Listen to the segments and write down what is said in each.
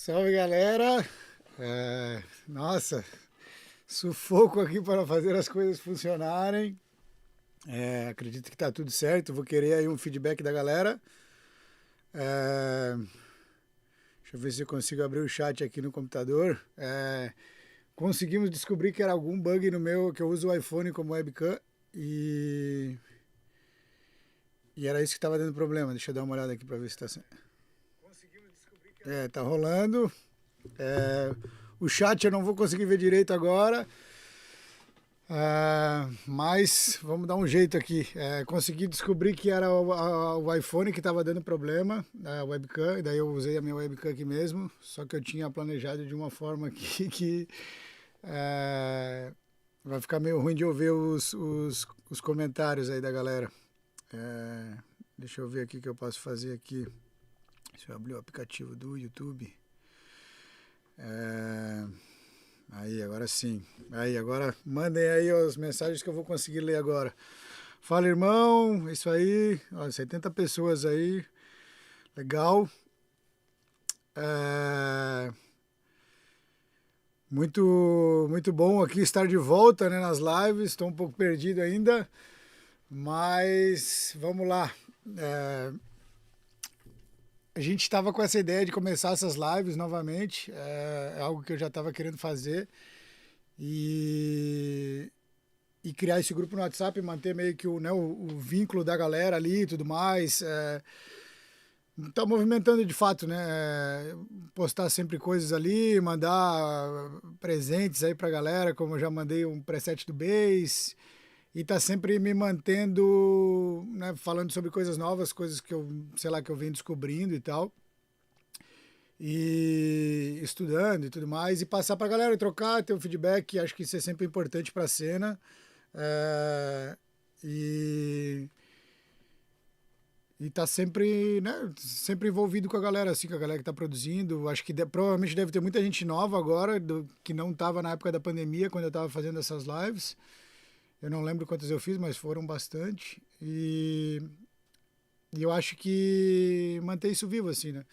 Salve, galera! Nossa, sufoco aqui para fazer as coisas funcionarem. Acredito que tá tudo certo. Vou querer aí um feedback da galera. É, Deixa eu ver se eu consigo abrir o chat aqui no computador. Conseguimos descobrir que era algum bug no meu, que eu uso o iPhone como webcam e, e era isso que estava dando problema. Deixa eu dar uma olhada aqui para ver se está. Tá rolando. O chat eu não vou conseguir ver direito agora, mas vamos dar um jeito aqui. Consegui descobrir que era o iPhone que estava dando problema, a webcam, e daí eu usei a minha webcam aqui mesmo, só que eu tinha planejado de uma forma que vai ficar meio ruim de eu ver os comentários aí da galera. Deixa eu ver aqui o que eu posso fazer aqui. Deixa eu abrir o aplicativo do YouTube. Aí, agora sim. Aí, agora mandem aí as mensagens que eu vou conseguir ler agora. Fala, irmão. Isso aí. Ó, 70 pessoas aí. Legal. Muito, muito bom aqui estar de volta, né, nas lives. Estou um pouco perdido ainda. Mas vamos lá. A gente estava com essa ideia de começar essas lives novamente. É algo que eu já estava querendo fazer. E criar esse grupo no WhatsApp, manter meio que o vínculo da galera ali e tudo mais. Tá movimentando de fato, né? Postar sempre coisas ali, mandar presentes aí pra galera, como eu já mandei um preset do Base. E tá sempre me mantendo, né, falando sobre coisas novas, coisas que eu, sei lá, que eu venho descobrindo e tal. E estudando e tudo mais. E passar pra galera, trocar, ter um feedback. Acho que isso é sempre importante pra cena. É, e, e tá sempre, né, sempre envolvido com a galera, assim, com a galera que tá produzindo. Acho que provavelmente deve ter muita gente nova agora, que não tava na época da pandemia, quando eu tava fazendo essas lives. Eu não lembro quantas eu fiz, mas foram bastante. E eu acho que manter isso vivo, assim, né?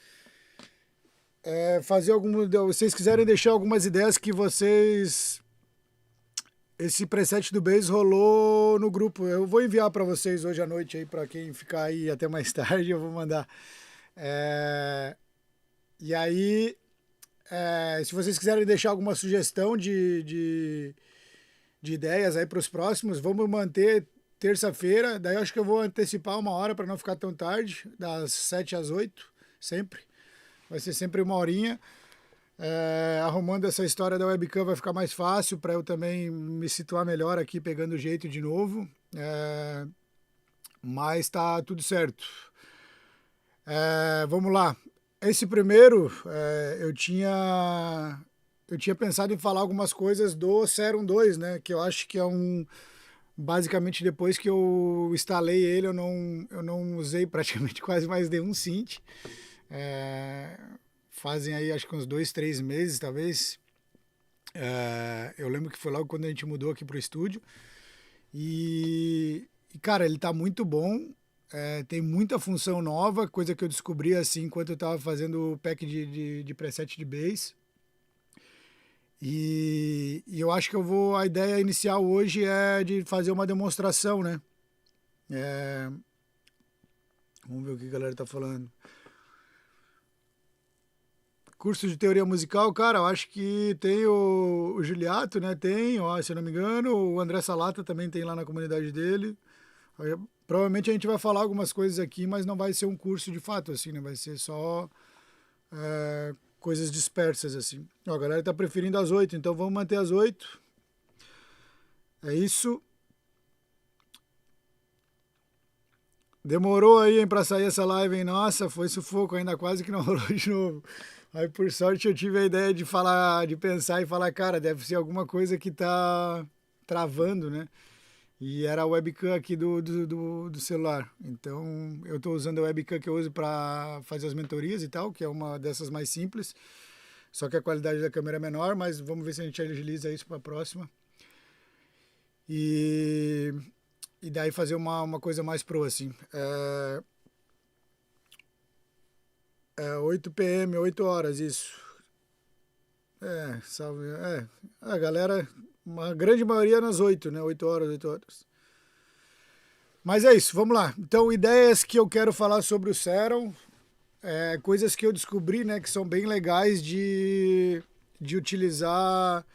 Fazer algum. Vocês quiserem deixar algumas ideias que vocês. Esse preset do Base rolou no grupo. Eu vou enviar para vocês hoje à noite aí, para quem ficar aí até mais tarde, eu vou mandar. E aí, se vocês quiserem deixar alguma sugestão de ideias aí para os próximos, vamos manter terça-feira. Daí eu acho que eu vou antecipar uma hora para não ficar tão tarde, das 7 às 8, sempre. Vai ser sempre uma horinha. Arrumando essa história da webcam vai ficar mais fácil para eu também me situar melhor aqui, pegando o jeito de novo. Mas tá tudo certo. Vamos lá. Esse primeiro, eu tinha pensado em falar algumas coisas do Serum 2, né? Que eu acho que é um. Basicamente, depois que eu instalei ele, eu não usei praticamente quase mais nenhum synth. É, Fazem aí acho que uns 2, 3 meses, talvez. Eu lembro que foi logo quando a gente mudou aqui pro estúdio. Cara, ele tá muito bom. Tem muita função nova, coisa que eu descobri assim enquanto eu tava fazendo o pack de preset de bass. E eu acho que a ideia inicial hoje é de fazer uma demonstração, né? É, Vamos ver o que a galera tá falando. Curso de teoria musical, cara, eu acho que tem o Juliato, né? Tem, ó, se eu não me engano, o André Salata também tem lá na comunidade dele. Provavelmente a gente vai falar algumas coisas aqui, mas não vai ser um curso de fato, assim, né? Vai ser só coisas dispersas, assim. Ó, a galera tá preferindo às 8, então vamos manter às 8. É isso. Demorou aí, hein, pra sair essa live, hein? Nossa, foi sufoco, ainda quase que não rolou de novo. Aí, por sorte, eu tive a ideia de falar, de pensar e falar, cara, deve ser alguma coisa que tá travando, né? E era a webcam aqui do celular. Então, eu estou usando a webcam que eu uso para fazer as mentorias e tal, que é uma dessas mais simples. Só que a qualidade da câmera é menor, mas vamos ver se a gente agiliza isso para a próxima. E, e daí fazer uma coisa mais pro, assim. 8 p.m., 8 horas, isso. Salve. A galera, uma grande maioria nas 8, né? 8 horas, 8 horas. Mas é isso, vamos lá. Então, ideias que eu quero falar sobre o Serum, coisas que eu descobri, né, que são bem legais de utilizar.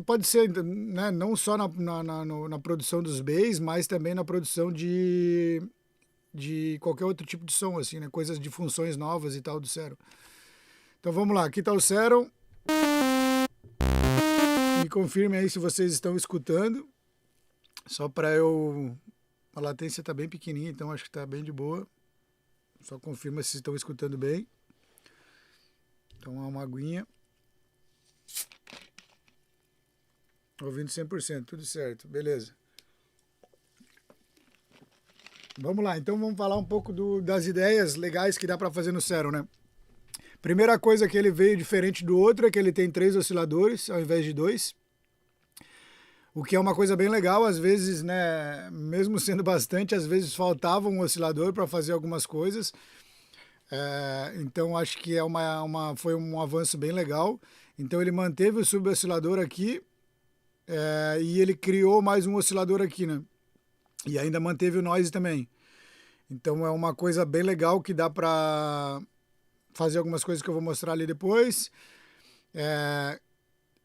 Pode ser, né, não só na produção dos bass, mas também na produção de qualquer outro tipo de som, assim, né? Coisas de funções novas e tal do Serum. Então vamos lá, aqui está o Serum. Me confirme aí se vocês estão escutando. Só para eu... A latência está bem pequenininha, então acho que está bem de boa. Só confirma se estão escutando bem. Então uma aguinha. Ouvindo 100%, tudo certo, beleza. Vamos lá, então vamos falar um pouco das ideias legais que dá para fazer no Serum, né? Primeira coisa que ele veio diferente do outro é que ele tem 3 osciladores ao invés de 2. O que é uma coisa bem legal, às vezes, né, mesmo sendo bastante, às vezes faltava um oscilador para fazer algumas coisas. Então acho que foi um avanço bem legal. Então ele manteve o suboscilador aqui e ele criou mais um oscilador aqui, né? E ainda manteve o noise também. Então é uma coisa bem legal que dá para fazer algumas coisas que eu vou mostrar ali depois.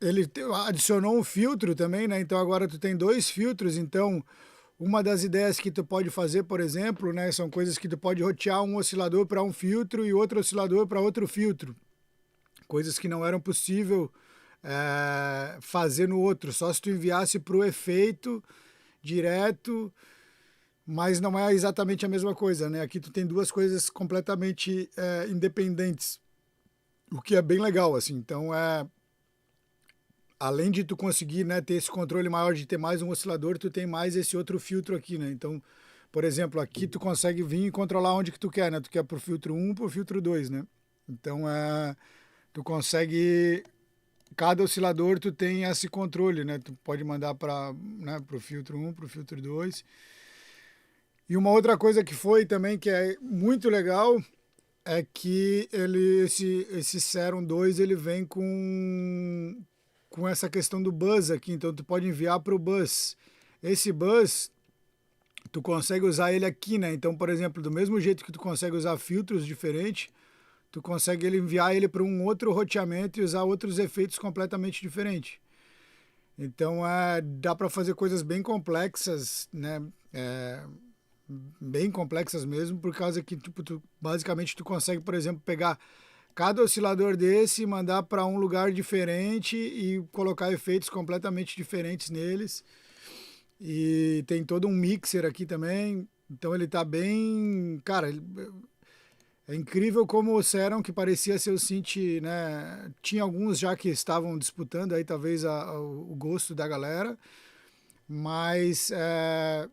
Ele adicionou um filtro também, né? Então agora tu tem 2 filtros. Então uma das ideias que tu pode fazer, por exemplo, né, são coisas que tu pode rotear um oscilador para um filtro e outro oscilador para outro filtro. Coisas que não eram possível fazer no outro, só se tu enviasse para o efeito direto, mas não é exatamente a mesma coisa, né? Aqui tu tem 2 coisas completamente independentes, o que é bem legal, assim. Então além de tu conseguir, né, ter esse controle maior de ter mais um oscilador, tu tem mais esse outro filtro aqui, né? Então, por exemplo, aqui tu consegue vir e controlar onde que tu quer, né? Tu quer pro filtro 1, pro filtro 2, né? Então, tu consegue... Cada oscilador tu tem esse controle, né? Tu pode mandar para, né, pro filtro 1, pro filtro 2. E uma outra coisa que foi também, que é muito legal, é que esse Serum 2 ele vem com essa questão do buzz aqui, então tu pode enviar para o buzz. Esse buzz, tu consegue usar ele aqui, né? Então, por exemplo, do mesmo jeito que tu consegue usar filtros diferentes, tu consegue enviar ele para um outro roteamento e usar outros efeitos completamente diferentes. Então, dá para fazer coisas bem complexas, né? Bem complexas mesmo, por causa que tipo, basicamente tu consegue, por exemplo, pegar cada oscilador desse, mandar para um lugar diferente e colocar efeitos completamente diferentes neles. E tem todo um mixer aqui também. Então ele tá bem... Cara, é incrível como o Serum, que parecia ser o synth, né? Tinha alguns já que estavam disputando aí talvez o gosto da galera. Mas é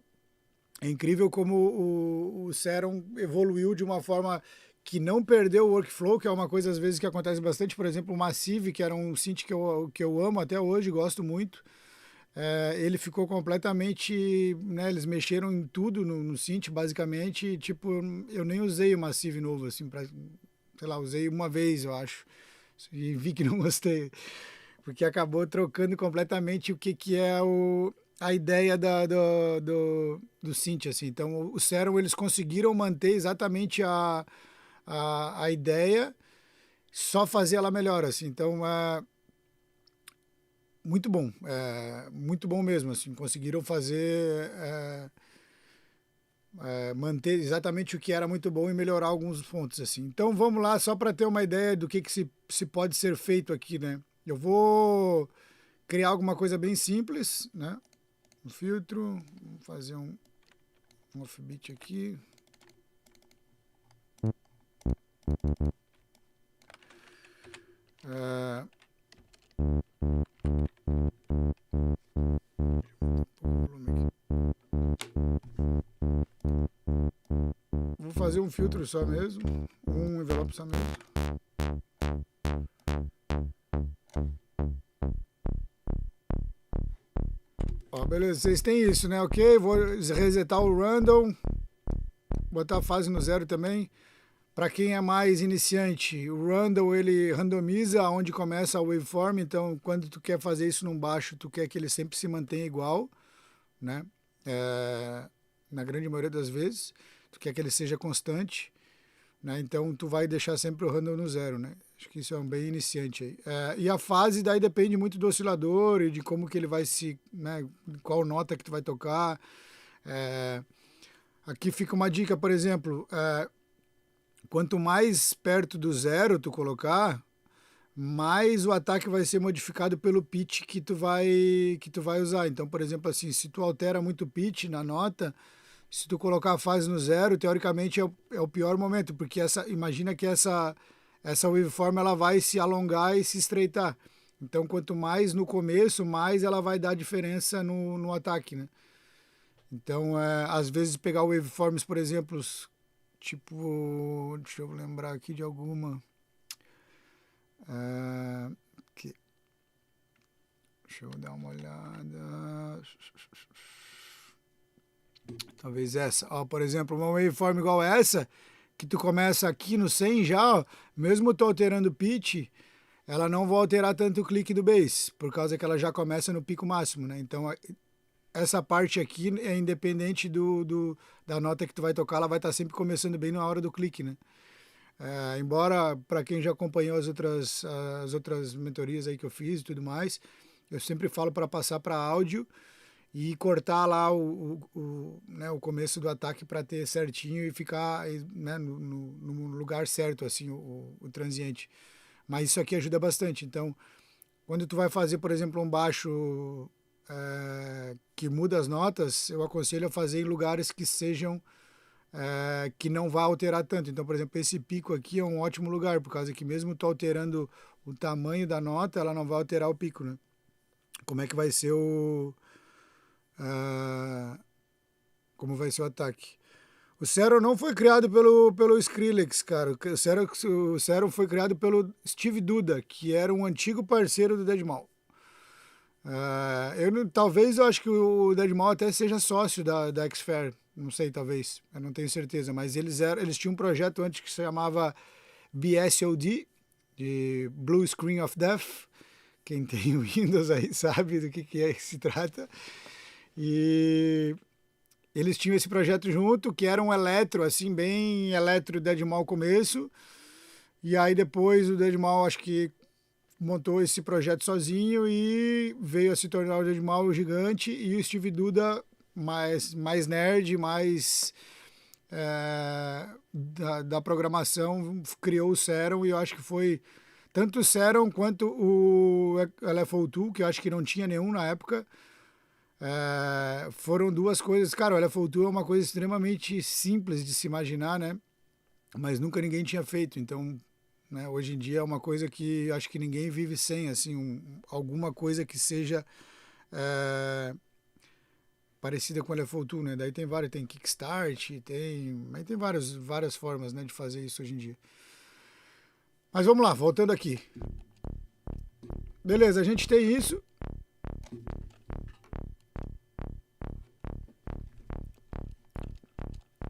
incrível como o Serum evoluiu de uma forma que não perdeu o workflow, que é uma coisa às vezes que acontece bastante. Por exemplo, o Massive, que era um synth que eu amo até hoje, gosto muito. Ele ficou completamente, né, eles mexeram em tudo no synth, basicamente. Tipo, eu nem usei o Massive novo, assim, sei lá, usei uma vez, eu acho. E vi que não gostei. Porque acabou trocando completamente o que é a ideia do synth, assim. Então, o Serum, eles conseguiram manter exatamente a ideia, só fazer ela melhor, assim. Então, muito bom mesmo, assim. Conseguiram fazer, manter exatamente o que era muito bom e melhorar alguns pontos, assim. Então, vamos lá, só para ter uma ideia do que se pode ser feito aqui, né? Eu vou criar alguma coisa bem simples, né? Um filtro, vamos fazer um offbeat aqui. Vou fazer um filtro só mesmo, um envelope só mesmo. Ó, beleza, vocês têm isso, né? Ok, vou resetar o random, botar a fase no 0 também, Para quem é mais iniciante, o Randall ele randomiza onde começa a waveform, então quando tu quer fazer isso num baixo, tu quer que ele sempre se mantenha igual, né? Na grande maioria das vezes, tu quer que ele seja constante, né? Então tu vai deixar sempre o Randall no zero, né? Acho que isso é um bem iniciante aí. E a fase daí depende muito do oscilador e de como que ele vai né? Qual nota que tu vai tocar. Aqui fica uma dica, por exemplo, quanto mais perto do zero tu colocar, mais o ataque vai ser modificado pelo pitch que tu vai usar. Então, por exemplo, assim, se tu altera muito o pitch na nota, se tu colocar a fase no zero, teoricamente é o pior momento, porque imagina que essa waveform ela vai se alongar e se estreitar. Então, quanto mais no começo, mais ela vai dar diferença no ataque, né? Então, às vezes pegar waveforms, por exemplo, tipo, deixa eu lembrar aqui de alguma. Deixa eu dar uma olhada. Talvez essa. Ó, por exemplo, uma waveform igual essa, que tu começa aqui no 100 já, ó, mesmo tu alterando o pitch, ela não vai alterar tanto o clique do bass, por causa que ela já começa no pico máximo, né? Então, essa parte aqui é independente da nota que tu vai tocar, ela vai estar sempre começando bem na hora do clique, né? Embora, para quem já acompanhou as outras mentorias aí que eu fiz e tudo mais, eu sempre falo para passar para áudio e cortar lá né, o começo do ataque para ter certinho e ficar, né, no lugar certo, assim, o transiente. Mas isso aqui ajuda bastante. Então, quando tu vai fazer, por exemplo, um baixo que muda as notas, eu aconselho a fazer em lugares que sejam que não vai alterar tanto. Então, por exemplo, esse pico aqui é um ótimo lugar, por causa que mesmo tu alterando o tamanho da nota, ela não vai alterar o pico, né? Como é que vai ser como vai ser o ataque? O Serum não foi criado pelo Skrillex, cara. O Serum foi criado pelo Steve Duda, que era um antigo parceiro do Deadmau5. Talvez eu acho que o Deadmau5 até seja sócio da X-Fair. Não sei, talvez. Eu não tenho certeza. Mas eles tinham um projeto antes que se chamava BSOD, de Blue Screen of Death. Quem tem o Windows aí sabe do que se trata. E eles tinham esse projeto junto, que era um eletro, assim, bem eletro Deadmau5 começo. E aí depois o Deadmau5 acho que montou esse projeto sozinho e veio a se tornar o Deadmau5 gigante, e o Steve Duda mais nerd, mais da programação, criou o Serum, e eu acho que foi tanto o Serum quanto o LFO2, que eu acho que não tinha nenhum na época. Foram duas coisas. Cara, o LFO2 é uma coisa extremamente simples de se imaginar, né? Mas nunca ninguém tinha feito. Então, né, hoje em dia é uma coisa que acho que ninguém vive sem, assim, alguma coisa que seja parecida com o LFO2, né? Daí tem Kickstart, mas tem várias formas, né, de fazer isso hoje em dia. Mas vamos lá, voltando aqui. Beleza, a gente tem isso.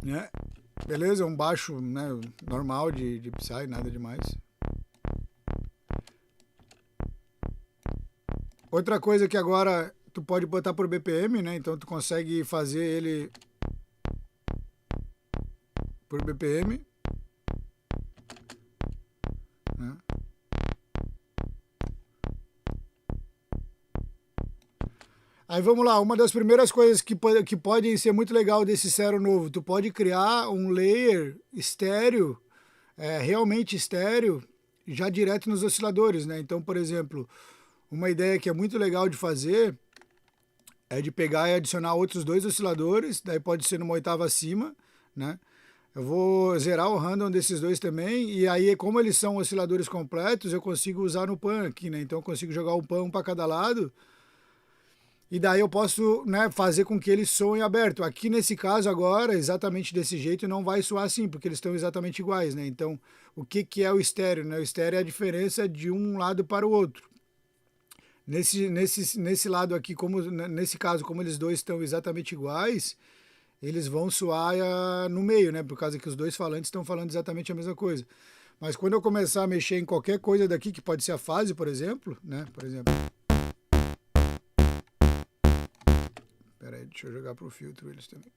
Né? Beleza, um baixo, né, normal de Psy, nada demais. Outra coisa que agora tu pode botar por BPM, né? Então tu consegue fazer ele por BPM. Né? Aí vamos lá, uma das primeiras coisas que podem ser muito legal desse Serum novo, tu pode criar um layer estéreo, realmente estéreo, já direto nos osciladores, né? Então, por exemplo, uma ideia que é muito legal de fazer é de pegar e adicionar outros 2 osciladores, daí pode ser numa oitava acima, né? Eu vou zerar o random desses 2 também, e aí, como eles são osciladores completos, eu consigo usar no pan aqui, né? Então eu consigo jogar o pan um para cada lado, e daí eu posso, né, fazer com que eles soem aberto. Aqui nesse caso agora, exatamente desse jeito, não vai soar assim, porque eles estão exatamente iguais, né? Então, o que é o estéreo, né? O estéreo é a diferença de um lado para o outro. Nesse lado aqui, nesse caso, como eles dois estão exatamente iguais, eles vão soar no meio, né? Por causa que os dois falantes estão falando exatamente a mesma coisa. Mas quando eu começar a mexer em qualquer coisa daqui, que pode ser a fase, por exemplo, né? Por exemplo. Pera aí, deixa eu jogar pro filtro eles também.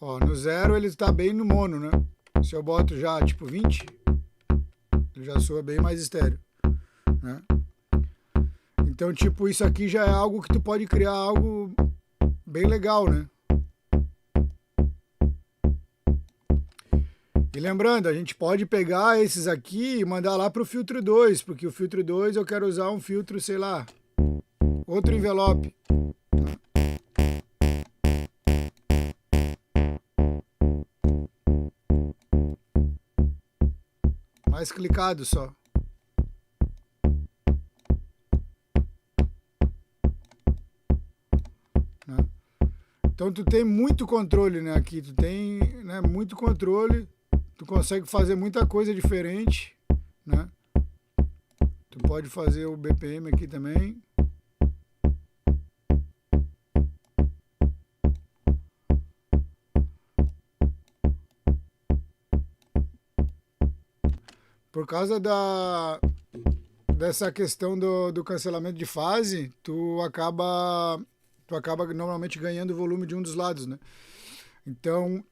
Ó, no 0 ele está bem no mono, né? Se eu boto já tipo 20, ele já soa bem mais estéreo, né? Então, tipo, isso aqui já é algo que tu pode criar algo bem legal, né? E lembrando, a gente pode pegar esses aqui e mandar lá pro filtro 2, porque o filtro 2 eu quero usar um filtro, sei lá, outro envelope. Mais clicado só. Né? Então tu tem muito controle, né? Aqui tu tem, né, muito controle. Tu consegue fazer muita coisa diferente, né? Tu pode fazer o BPM aqui também. Por causa dessa questão do cancelamento de fase, tu acaba normalmente ganhando o volume de um dos lados, né? Então,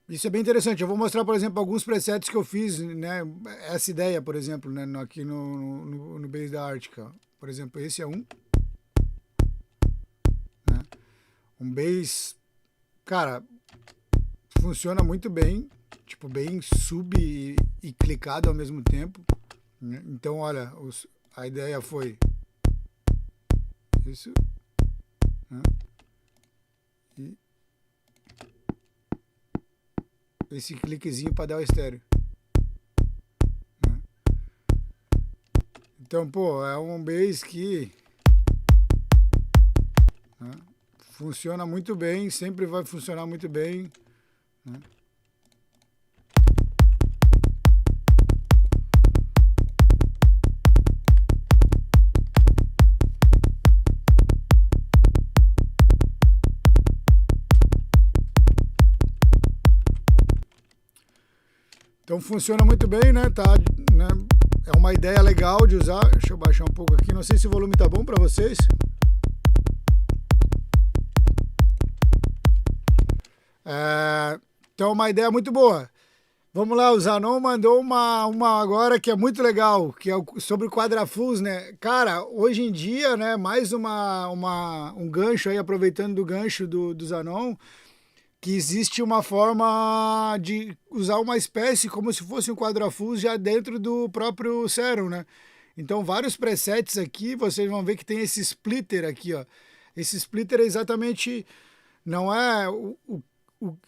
isso é bem interessante. Eu vou mostrar, por exemplo, alguns presets que eu fiz, né? Essa ideia, por exemplo, né? Aqui no Bass da Arctic. Por exemplo, esse é um. Né? Um bass, cara, funciona muito bem. Tipo, bem sub e clicado ao mesmo tempo. Né? Então, olha, a ideia foi isso. Né? E esse cliquezinho para dar o estéreo. Né? Então, pô, é um bass que, né, funciona muito bem, sempre vai funcionar muito bem. Né? Então funciona muito bem, né? Tá, né? É uma ideia legal de usar. Deixa eu baixar um pouco aqui. Não sei se o volume tá bom para vocês. Então, uma ideia muito boa. Vamos lá, o Zanon mandou uma agora que é muito legal, que é sobre o quadrafus, né? Cara, hoje em dia, né, mais um gancho aí, aproveitando do gancho do Zanon, que existe uma forma de usar uma espécie como se fosse um quadrafus já dentro do próprio Serum, né? Então, vários presets aqui, vocês vão ver que tem esse splitter aqui, ó. Esse splitter é exatamente, não é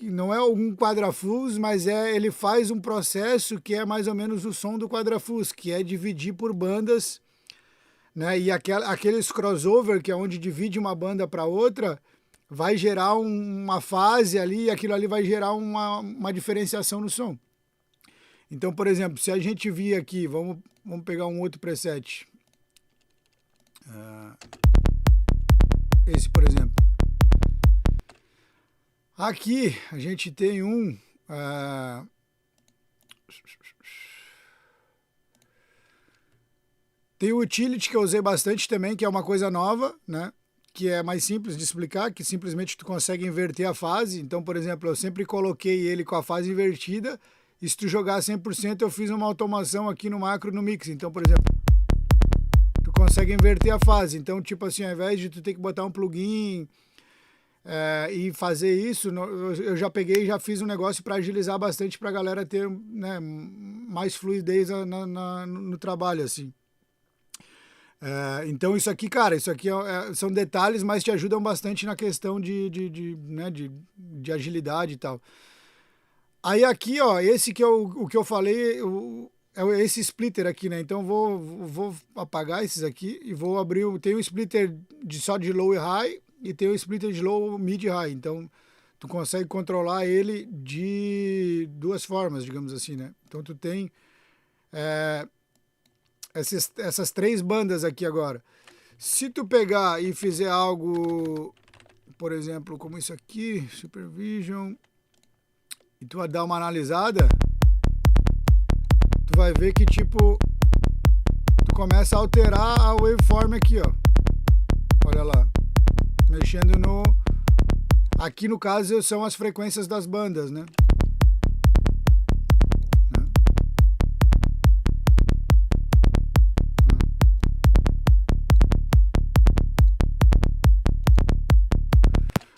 não é um quadrafus, mas ele faz um processo que é mais ou menos o som do quadrafus, que é dividir por bandas, né? E aqueles crossover, que é onde divide uma banda para outra, vai gerar uma fase ali, e aquilo ali vai gerar uma diferenciação no som. Então, por exemplo, se a gente vir aqui, vamos pegar um outro preset. Esse, por exemplo. Aqui a gente tem tem o Utility, que eu usei bastante também, que é uma coisa nova, né? Que é mais simples de explicar, que simplesmente tu consegue inverter a fase. Então, por exemplo, eu sempre coloquei ele com a fase invertida, e se tu jogar 100%, eu fiz uma automação aqui no macro, no mix. Então, por exemplo, tu consegue inverter a fase. Então, tipo assim, ao invés de tu ter que botar um plugin e fazer isso, eu já peguei e já fiz um negócio para agilizar bastante para a galera ter, né, mais fluidez no trabalho, assim. Então isso aqui, cara, isso aqui são detalhes, mas te ajudam bastante na questão né, de agilidade e tal. Aí aqui, ó, esse que o que eu falei, é esse splitter aqui, né? Então vou apagar esses aqui e vou abrir, tem um splitter só de low e high e tem um splitter de low, mid e high. Então tu consegue controlar ele de duas formas, digamos assim, né? Então tu tem essas três bandas aqui agora. Se tu pegar e fizer algo, por exemplo, como isso aqui, Supervision, e tu vai dar uma analisada, tu vai ver que tipo, tu começa a alterar a waveform aqui, ó. Olha lá, mexendo no... Aqui no caso são as frequências das bandas, né?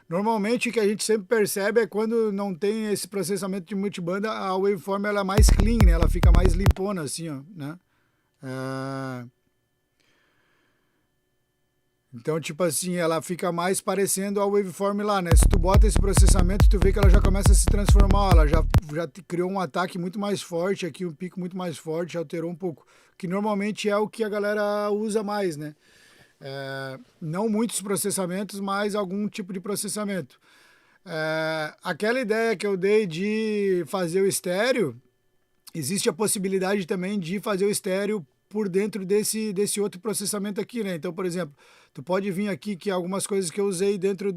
Normalmente o que a gente sempre percebe é quando não tem esse processamento de multibanda, a waveform ela é mais clean, né? Ela fica mais limpona assim, ó, né? Então, tipo assim, ela fica mais parecendo a waveform lá, né? Se tu bota esse processamento, tu vê que ela já começa a se transformar, ela já criou um ataque muito mais forte aqui, um pico muito mais forte, alterou um pouco, que normalmente é o que a galera usa mais, né? Não muitos processamentos, mas algum tipo de processamento. Aquela ideia que eu dei de fazer o estéreo, existe a possibilidade também de fazer o estéreo por dentro desse outro processamento aqui, né? Então, por exemplo, tu pode vir aqui que algumas coisas que eu usei dentro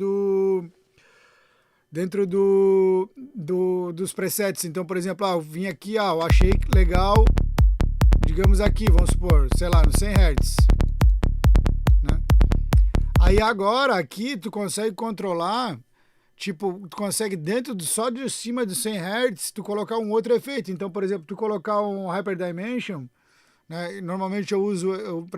dos presets. Então, por exemplo, eu vim aqui, eu achei legal, digamos aqui, vamos supor, sei lá, no 100 Hz. Aí agora aqui tu consegue controlar, tipo, tu consegue só de cima de 100 Hz tu colocar um outro efeito. Então, por exemplo, tu colocar um Hyperdimension, né? Normalmente eu uso o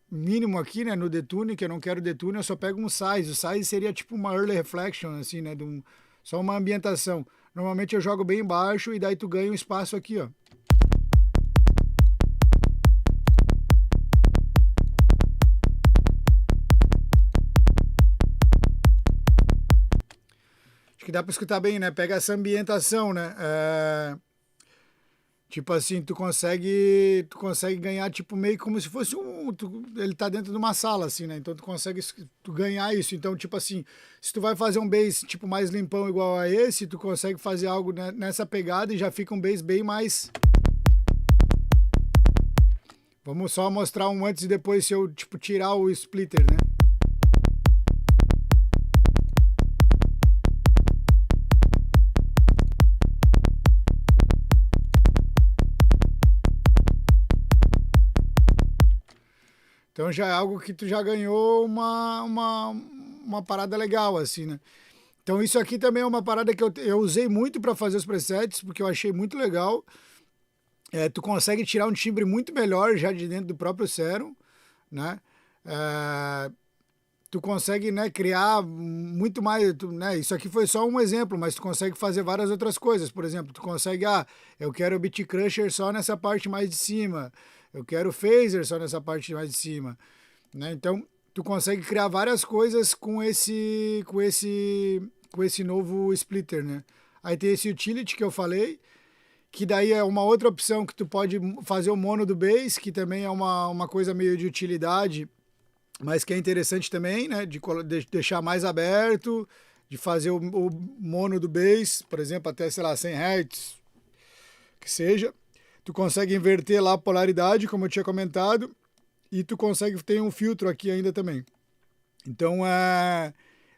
mínimo aqui, né, no detune, que eu não quero detune, eu só pego um size. O size seria tipo uma early reflection, assim, né, só uma ambientação. Normalmente eu jogo bem baixo e daí tu ganha um espaço aqui, ó. Que dá para escutar bem, né? Pega essa ambientação, né? Tipo assim, tu consegue ganhar tipo meio como se fosse ele tá dentro de uma sala assim, né? Então tu consegue ganhar isso. Então, tipo assim, se tu vai fazer um bass tipo mais limpão igual a esse, tu consegue fazer algo nessa pegada e já fica um bass bem mais. Vamos só mostrar um antes e depois se eu tipo tirar o splitter, né? Então já é algo que tu já ganhou uma parada legal, assim, né? Então isso aqui também é uma parada que eu usei muito para fazer os presets, porque eu achei muito legal. Tu consegue tirar um timbre muito melhor já de dentro do próprio Serum, né? Tu consegue, né, criar muito mais, né? Isso aqui foi só um exemplo, mas tu consegue fazer várias outras coisas. Por exemplo, tu consegue, eu quero o Beat Crusher só nessa parte mais de cima. Eu quero o phaser só nessa parte mais de cima, né? Então, tu consegue criar várias coisas com esse novo splitter, né? Aí tem esse utility que eu falei, que daí é uma outra opção que tu pode fazer o mono do bass, que também é uma coisa meio de utilidade, mas que é interessante também, né? De deixar mais aberto, de fazer o mono do bass, por exemplo, até, sei lá, 100 Hz, que seja. Tu consegue inverter lá a polaridade, como eu tinha comentado, e tu consegue ter um filtro aqui ainda também. Então,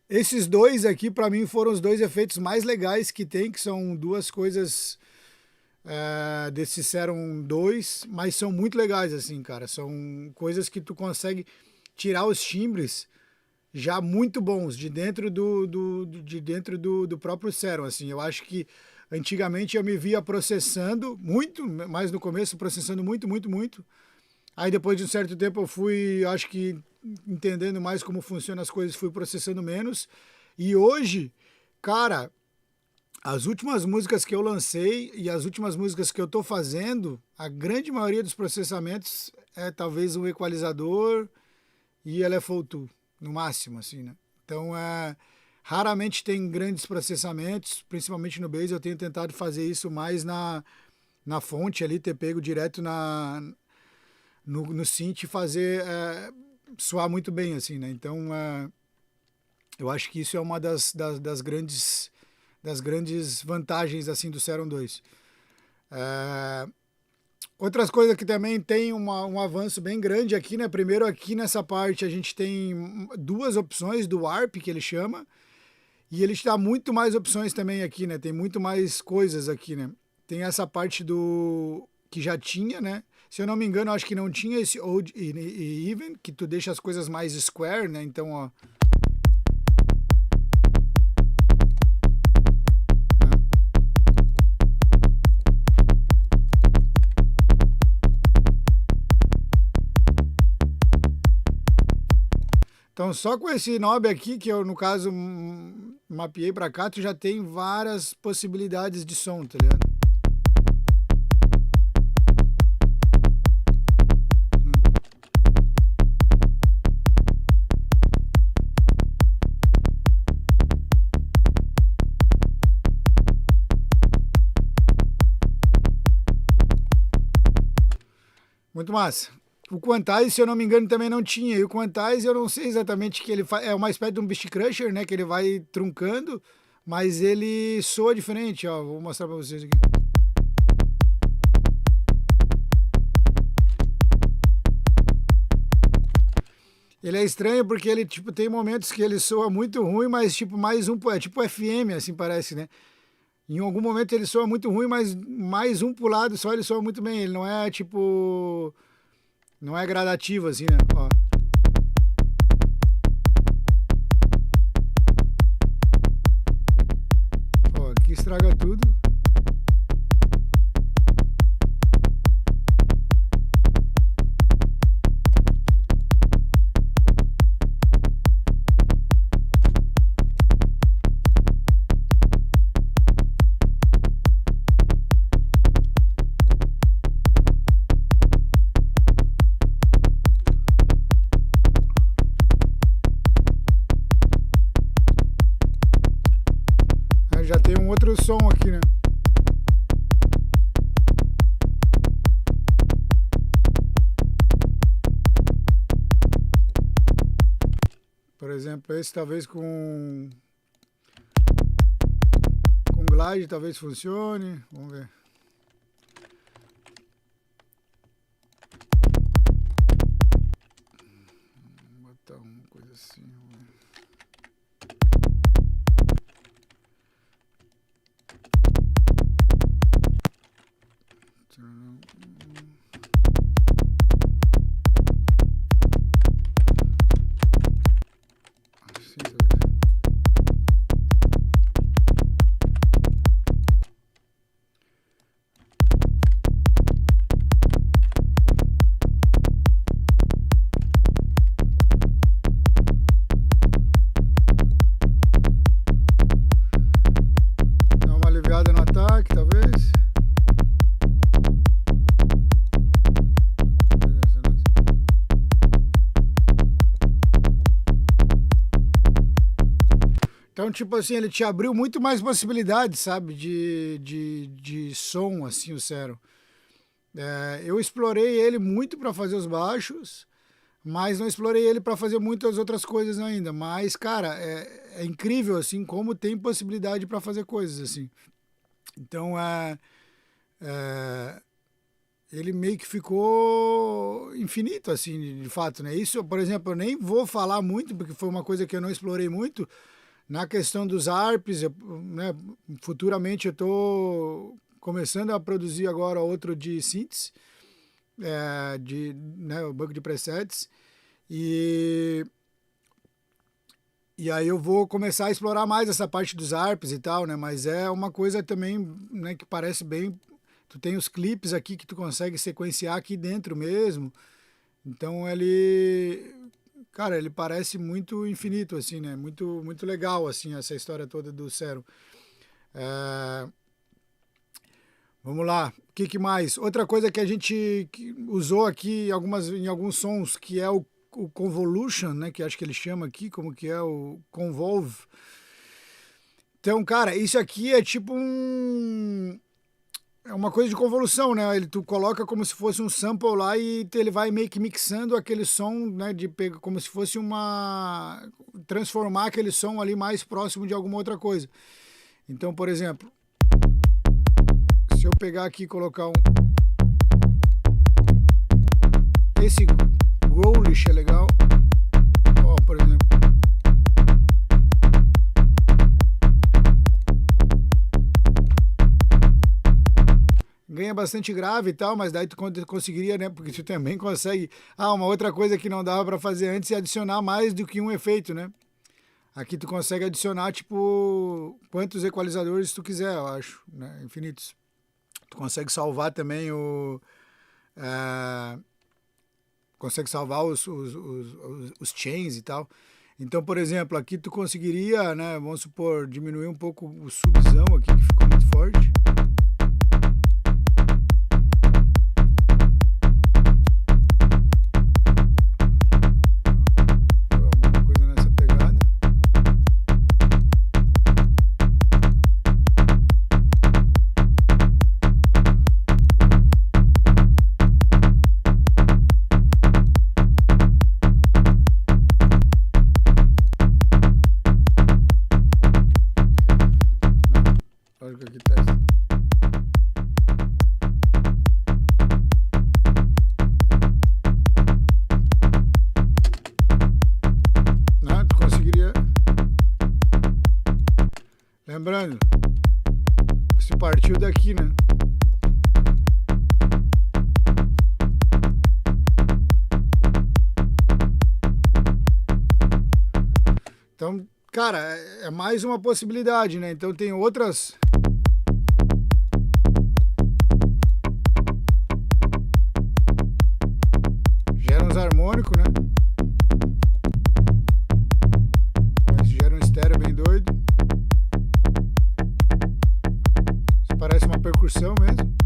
esses dois aqui, para mim, foram os dois efeitos mais legais que tem, que são duas coisas desse Serum 2, mas são muito legais, assim, cara. São coisas que tu consegue tirar os timbres já muito bons de dentro do próprio Serum, assim. Eu acho que antigamente eu me via processando muito, mas no começo processando muito, muito, muito. Aí depois de um certo tempo eu fui, acho que entendendo mais como funcionam as coisas, fui processando menos. E hoje, cara, as últimas músicas que eu lancei e as últimas músicas que eu tô fazendo, a grande maioria dos processamentos é talvez um equalizador e LFO2, no máximo, assim, né? Então, raramente tem grandes processamentos, principalmente no bass. Eu tenho tentado fazer isso mais na fonte ali, ter pego direto no synth e fazer soar muito bem, assim, né? Então, eu acho que isso é uma das grandes vantagens, assim, do Serum 2. Outras coisas que também tem um avanço bem grande aqui, né? Primeiro aqui nessa parte a gente tem duas opções do ARP, que ele chama, e ele te dá muito mais opções também aqui, né? Tem muito mais coisas aqui, né? Tem essa parte do que já tinha, né? Se eu não me engano, eu acho que não tinha esse old e even, que tu deixa as coisas mais square, né? Então, ó, então, só com esse knob aqui, que eu, no caso, mapeei para cá, tu já tem várias possibilidades de som, tá ligado? Muito massa. O Quantize, se eu não me engano, também não tinha. E o Quantize, eu não sei exatamente que ele faz. É uma espécie de um Beast Crusher, né? Que ele vai truncando, mas ele soa diferente, ó. Vou mostrar pra vocês aqui. Ele é estranho porque ele, tipo, tem momentos que ele soa muito ruim, mas, tipo, mais um... É tipo FM, assim, parece, né? Em algum momento ele soa muito ruim, mas mais um pro lado só ele soa muito bem. Ele não é, tipo... Não é gradativo, assim, né? Ó. Ó, aqui estraga tudo. Aí já tem um outro som aqui, né? Por exemplo, esse talvez com glide talvez funcione. Vamos ver. Vou botar uma coisa assim. Dá uma aliviada no ataque, talvez. Então, tipo assim, ele te abriu muito mais possibilidades, sabe? De som, assim, o Cero. Eu explorei ele muito para fazer os baixos, mas não explorei ele para fazer muitas outras coisas ainda. Mas, cara, é incrível, assim, como tem possibilidade para fazer coisas, assim. Então, ele meio que ficou infinito, assim, de fato, né? Isso, por exemplo, eu nem vou falar muito, porque foi uma coisa que eu não explorei muito, na questão dos ARPs, né, futuramente eu estou começando a produzir agora outro de synths, né, o banco de presets, e, e aí eu vou começar a explorar mais essa parte dos ARPs e tal, né, mas é uma coisa também, né, que parece bem... Tu tem os clipes aqui que tu consegue sequenciar aqui dentro mesmo, então ele... Cara, ele parece muito infinito, assim, né? Muito, muito legal, assim, essa história toda do Cero. Vamos lá. O que mais? Outra coisa que a gente usou aqui em alguns sons, que é o Convolution, né? Que acho que ele chama aqui, como que é o Convolve. Então, cara, isso aqui é tipo é uma coisa de convolução, né? Tu coloca como se fosse um sample lá e ele vai meio que mixando aquele som, né? Como se fosse transformar aquele som ali mais próximo de alguma outra coisa. Então, por exemplo, se eu pegar aqui e colocar Esse Growlish é legal. Ó, por exemplo. Ganha bastante grave e tal, mas daí tu conseguiria, né? Porque tu também consegue. Ah, uma outra coisa que não dava para fazer antes é adicionar mais do que um efeito, né? Aqui tu consegue adicionar, tipo, quantos equalizadores tu quiser, eu acho, né? Infinitos. Tu consegue salvar também o... consegue salvar os chains e tal. Então, por exemplo, aqui tu conseguiria, né? Vamos supor, diminuir um pouco o subzão aqui, que ficou muito forte. Aqui tá. Não, tu conseguiria. Lembrando, se partiu daqui, né? Então, cara, é mais uma possibilidade, né? Então tem outras. Harmônico, né? Mas gera um estéreo bem doido. Isso parece uma percussão mesmo.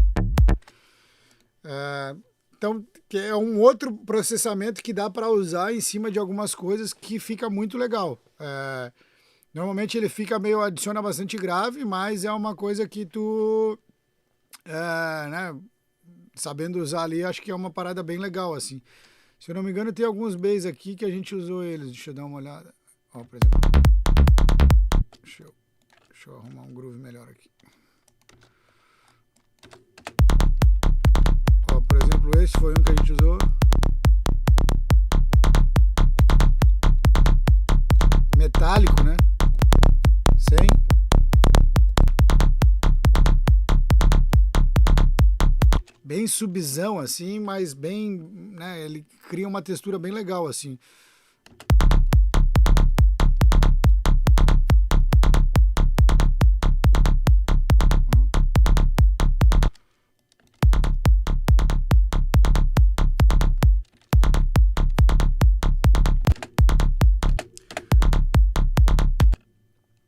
Então, é um outro processamento que dá para usar em cima de algumas coisas que fica muito legal. Normalmente ele fica meio, adiciona bastante grave, mas é uma coisa que tu, né, sabendo usar ali, acho que é uma parada bem legal, assim. Se eu não me engano, tem alguns bass aqui que a gente usou eles. Deixa eu dar uma olhada. Ó, por exemplo. Deixa eu arrumar um groove melhor aqui. Ó, por exemplo, esse foi um que a gente usou. Metálico, né? Sem. Bem subzão, assim, mas bem, né, ele cria uma textura bem legal, assim.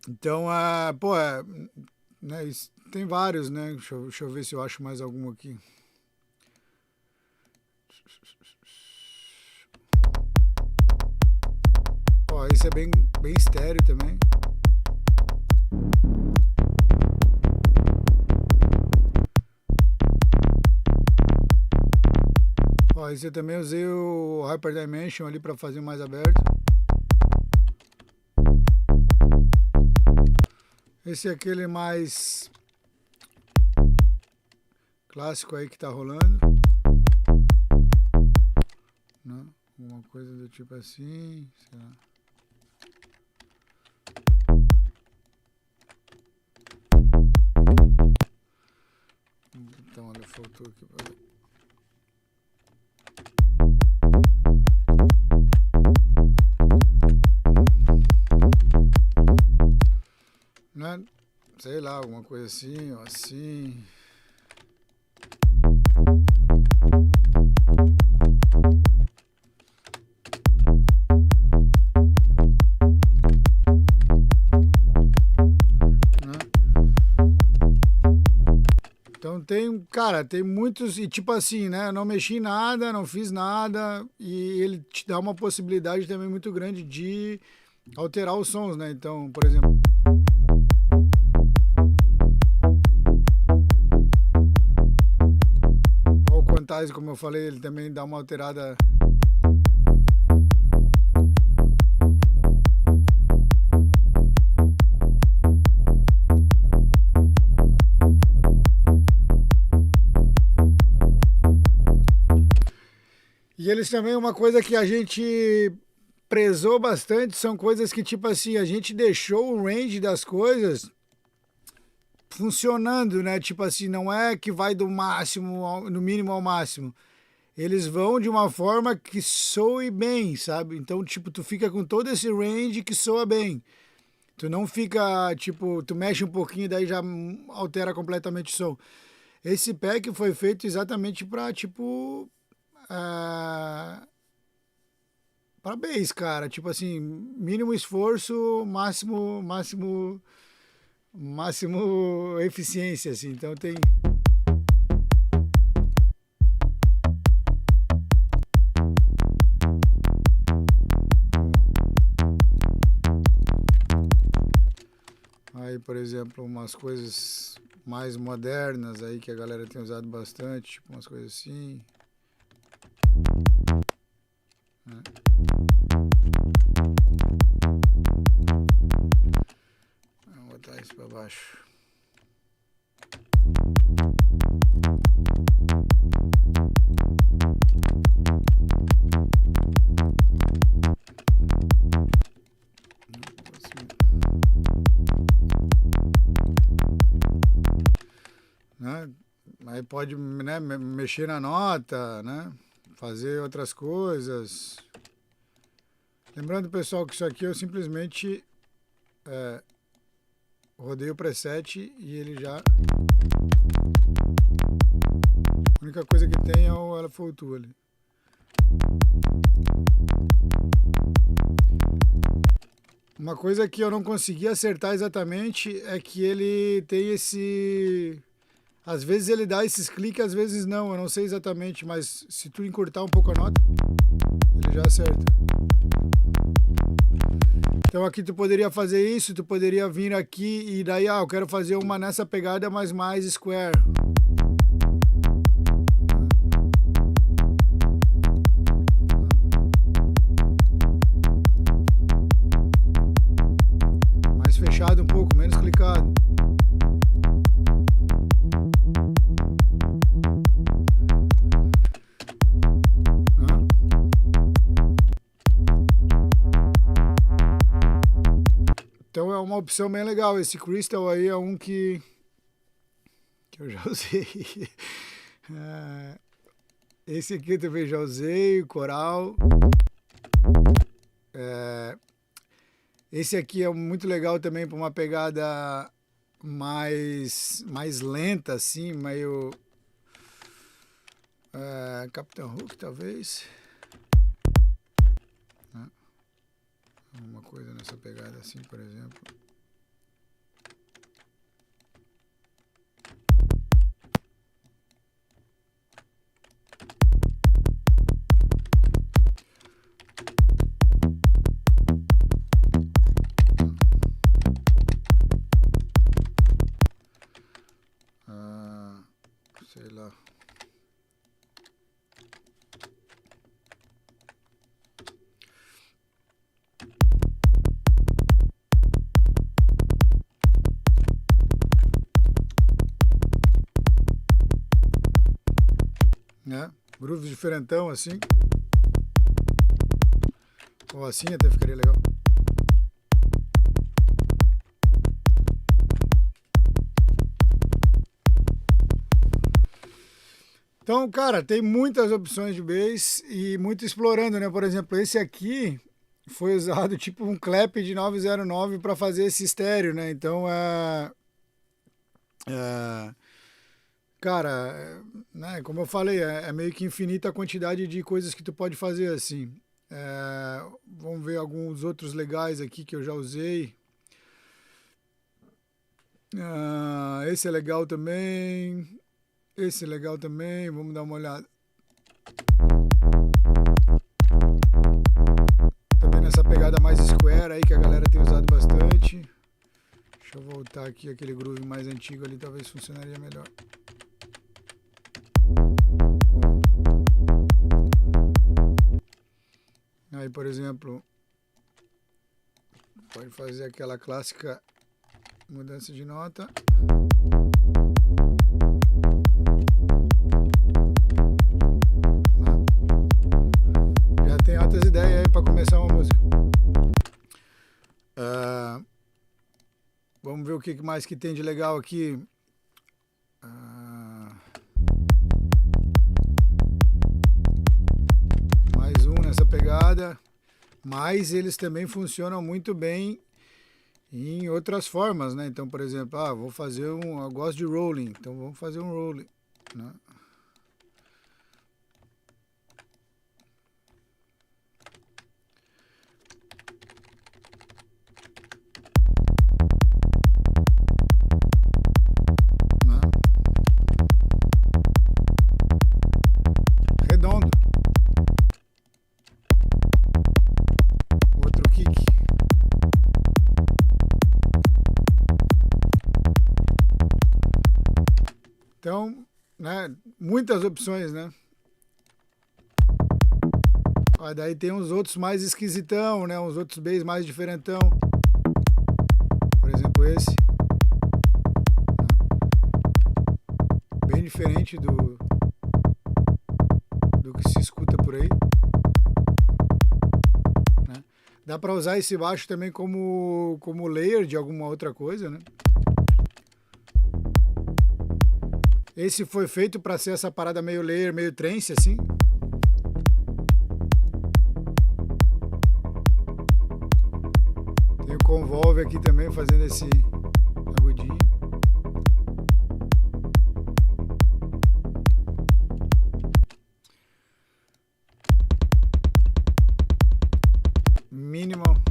Então, pô, né, tem vários, né? Deixa eu ver se eu acho mais algum aqui. Ó, esse é bem estéreo também. Ó, esse eu também usei o Hyper Dimension ali para fazer mais aberto. Esse é aquele mais clássico aí que tá rolando, né? Uma coisa do tipo assim, sei lá. Então, olha, faltou aqui pra ver. Né? Sei lá, alguma coisa assim, ou assim. Então tem, cara, tem muitos, e tipo assim, né? Eu não mexi em nada, não fiz nada, e ele te dá uma possibilidade também muito grande de alterar os sons, né? Então, por exemplo. O Quantize, como eu falei, ele também dá uma alterada. E eles também, uma coisa que a gente prezou bastante, são coisas que, tipo assim, a gente deixou o range das coisas funcionando, né? Tipo assim, não é que vai do máximo, no mínimo ao máximo. Eles vão de uma forma que soe bem, sabe? Então, tipo, tu fica com todo esse range que soa bem. Tu não fica, tipo, tu mexe um pouquinho e daí já altera completamente o som. Esse pack foi feito exatamente pra, tipo, para bass, cara. Tipo assim, mínimo esforço, máximo eficiência, assim. Então tem. Aí, por exemplo, umas coisas mais modernas aí que a galera tem usado bastante, tipo umas coisas assim. Né? Vou botar isso para baixo. Né? Aí pode, né, mexer na nota, né? Fazer outras coisas. Lembrando, pessoal, que isso aqui eu simplesmente rodei o preset e ele já... A única coisa que tem é o LFO2 ali. Uma coisa que eu não consegui acertar exatamente é que ele tem esse... Às vezes ele dá esses cliques, às vezes não. Eu não sei exatamente, mas se tu encurtar um pouco a nota, ele já acerta. Então aqui tu poderia fazer isso, tu poderia vir aqui e daí, eu quero fazer uma nessa pegada, mas mais square. Mais fechado um pouco, menos clicado. Então é uma opção bem legal. Esse Crystal aí é um que eu já usei. Esse aqui eu também já usei, o Coral. Esse aqui é muito legal também para uma pegada mais lenta, assim, meio Capitão Hook, talvez. Uma coisa nessa pegada assim, por exemplo. Sei lá. Né? Grooves diferentão assim. Ou assim até ficaria legal. Então, cara, tem muitas opções de bass e muito explorando, né? Por exemplo, esse aqui foi usado tipo um clap de 909 para fazer esse estéreo, né? Então, cara, né? Como eu falei, é meio que infinita a quantidade de coisas que tu pode fazer assim. Vamos ver alguns outros legais aqui que eu já usei. Esse é legal também. Esse é legal também, vamos dar uma olhada. Também nessa pegada mais square aí que a galera tem usado bastante. Deixa eu voltar aqui, aquele groove mais antigo ali talvez funcionaria melhor. Aí, por exemplo, pode fazer aquela clássica mudança de nota. que mais que tem de legal aqui. Ah, mais um nessa pegada. Mas eles também funcionam muito bem em outras formas, né? Então, por exemplo, vou fazer eu gosto de rolling, então vamos fazer um rolling, né? Redondo. Outro kick. Então, né, muitas opções, né? Daí tem uns outros mais esquisitão, né? Uns outros bass mais diferentão. Por exemplo, esse. Bem diferente do que se escuta por aí. Né? Dá para usar esse baixo também como layer de alguma outra coisa, né? Esse foi feito para ser essa parada meio layer, meio trance, assim. Tem o Convolve aqui também fazendo esse agudinho. Minimal.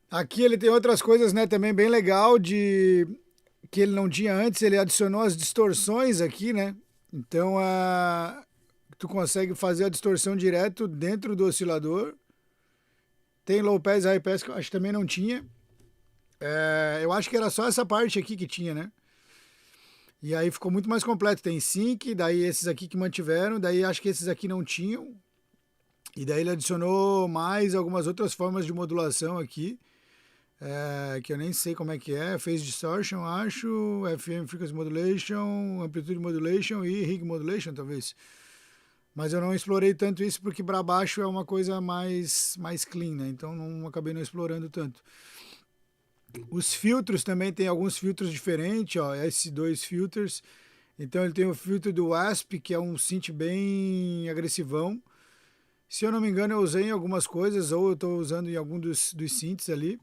Aqui ele tem outras coisas, né, também bem legal de que ele não tinha antes, ele adicionou as distorções aqui, né? Então tu consegue fazer a distorção direto dentro do oscilador. Tem low pass e high pass que eu acho que também não tinha. Eu acho que era só essa parte aqui que tinha, né? E aí ficou muito mais completo. Tem sync, daí esses aqui que mantiveram, daí acho que esses aqui não tinham. E daí ele adicionou mais algumas outras formas de modulação aqui. Que eu nem sei como é que é. Phase Distortion, acho. FM Frequency Modulation, Amplitude Modulation e Rig Modulation, talvez. Mas eu não explorei tanto isso porque para baixo é uma coisa mais clean, né? Então acabei não explorando tanto. Os filtros também tem alguns filtros diferentes, ó, S2 filters. Então ele tem o filtro do Wasp, que é um synth bem agressivão. Se eu não me engano, eu usei em algumas coisas, ou eu estou usando em algum dos synths ali.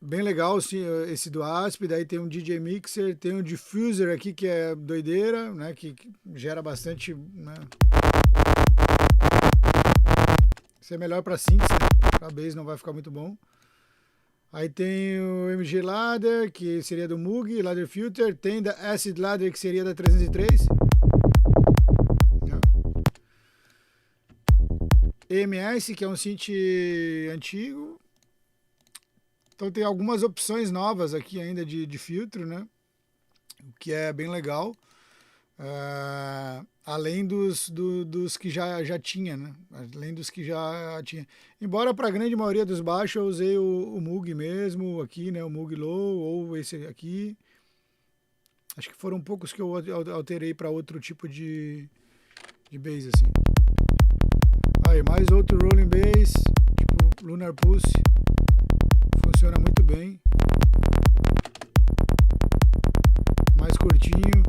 Bem legal esse do Asp. Daí tem um DJ Mixer, tem um Diffuser aqui que é doideira, né, que gera bastante, né? Isso é melhor para synths, né? Para bass não vai ficar muito bom. Aí tem o MG Ladder, que seria do Moog, Ladder Filter. Tem da Acid Ladder, que seria da 303. EMS, que é um synth antigo. Então tem algumas opções novas aqui ainda de filtro, né? O que é bem legal. Além dos que já tinha, né? Além dos que já tinha. Embora para a grande maioria dos baixos eu usei o Moog mesmo, aqui, né? O Moog Low ou esse aqui. Acho que foram poucos que eu alterei para outro tipo de bass, assim. Aí, mais outro Rolling Bass, tipo Lunar Pulse. Funciona muito bem. Mais curtinho.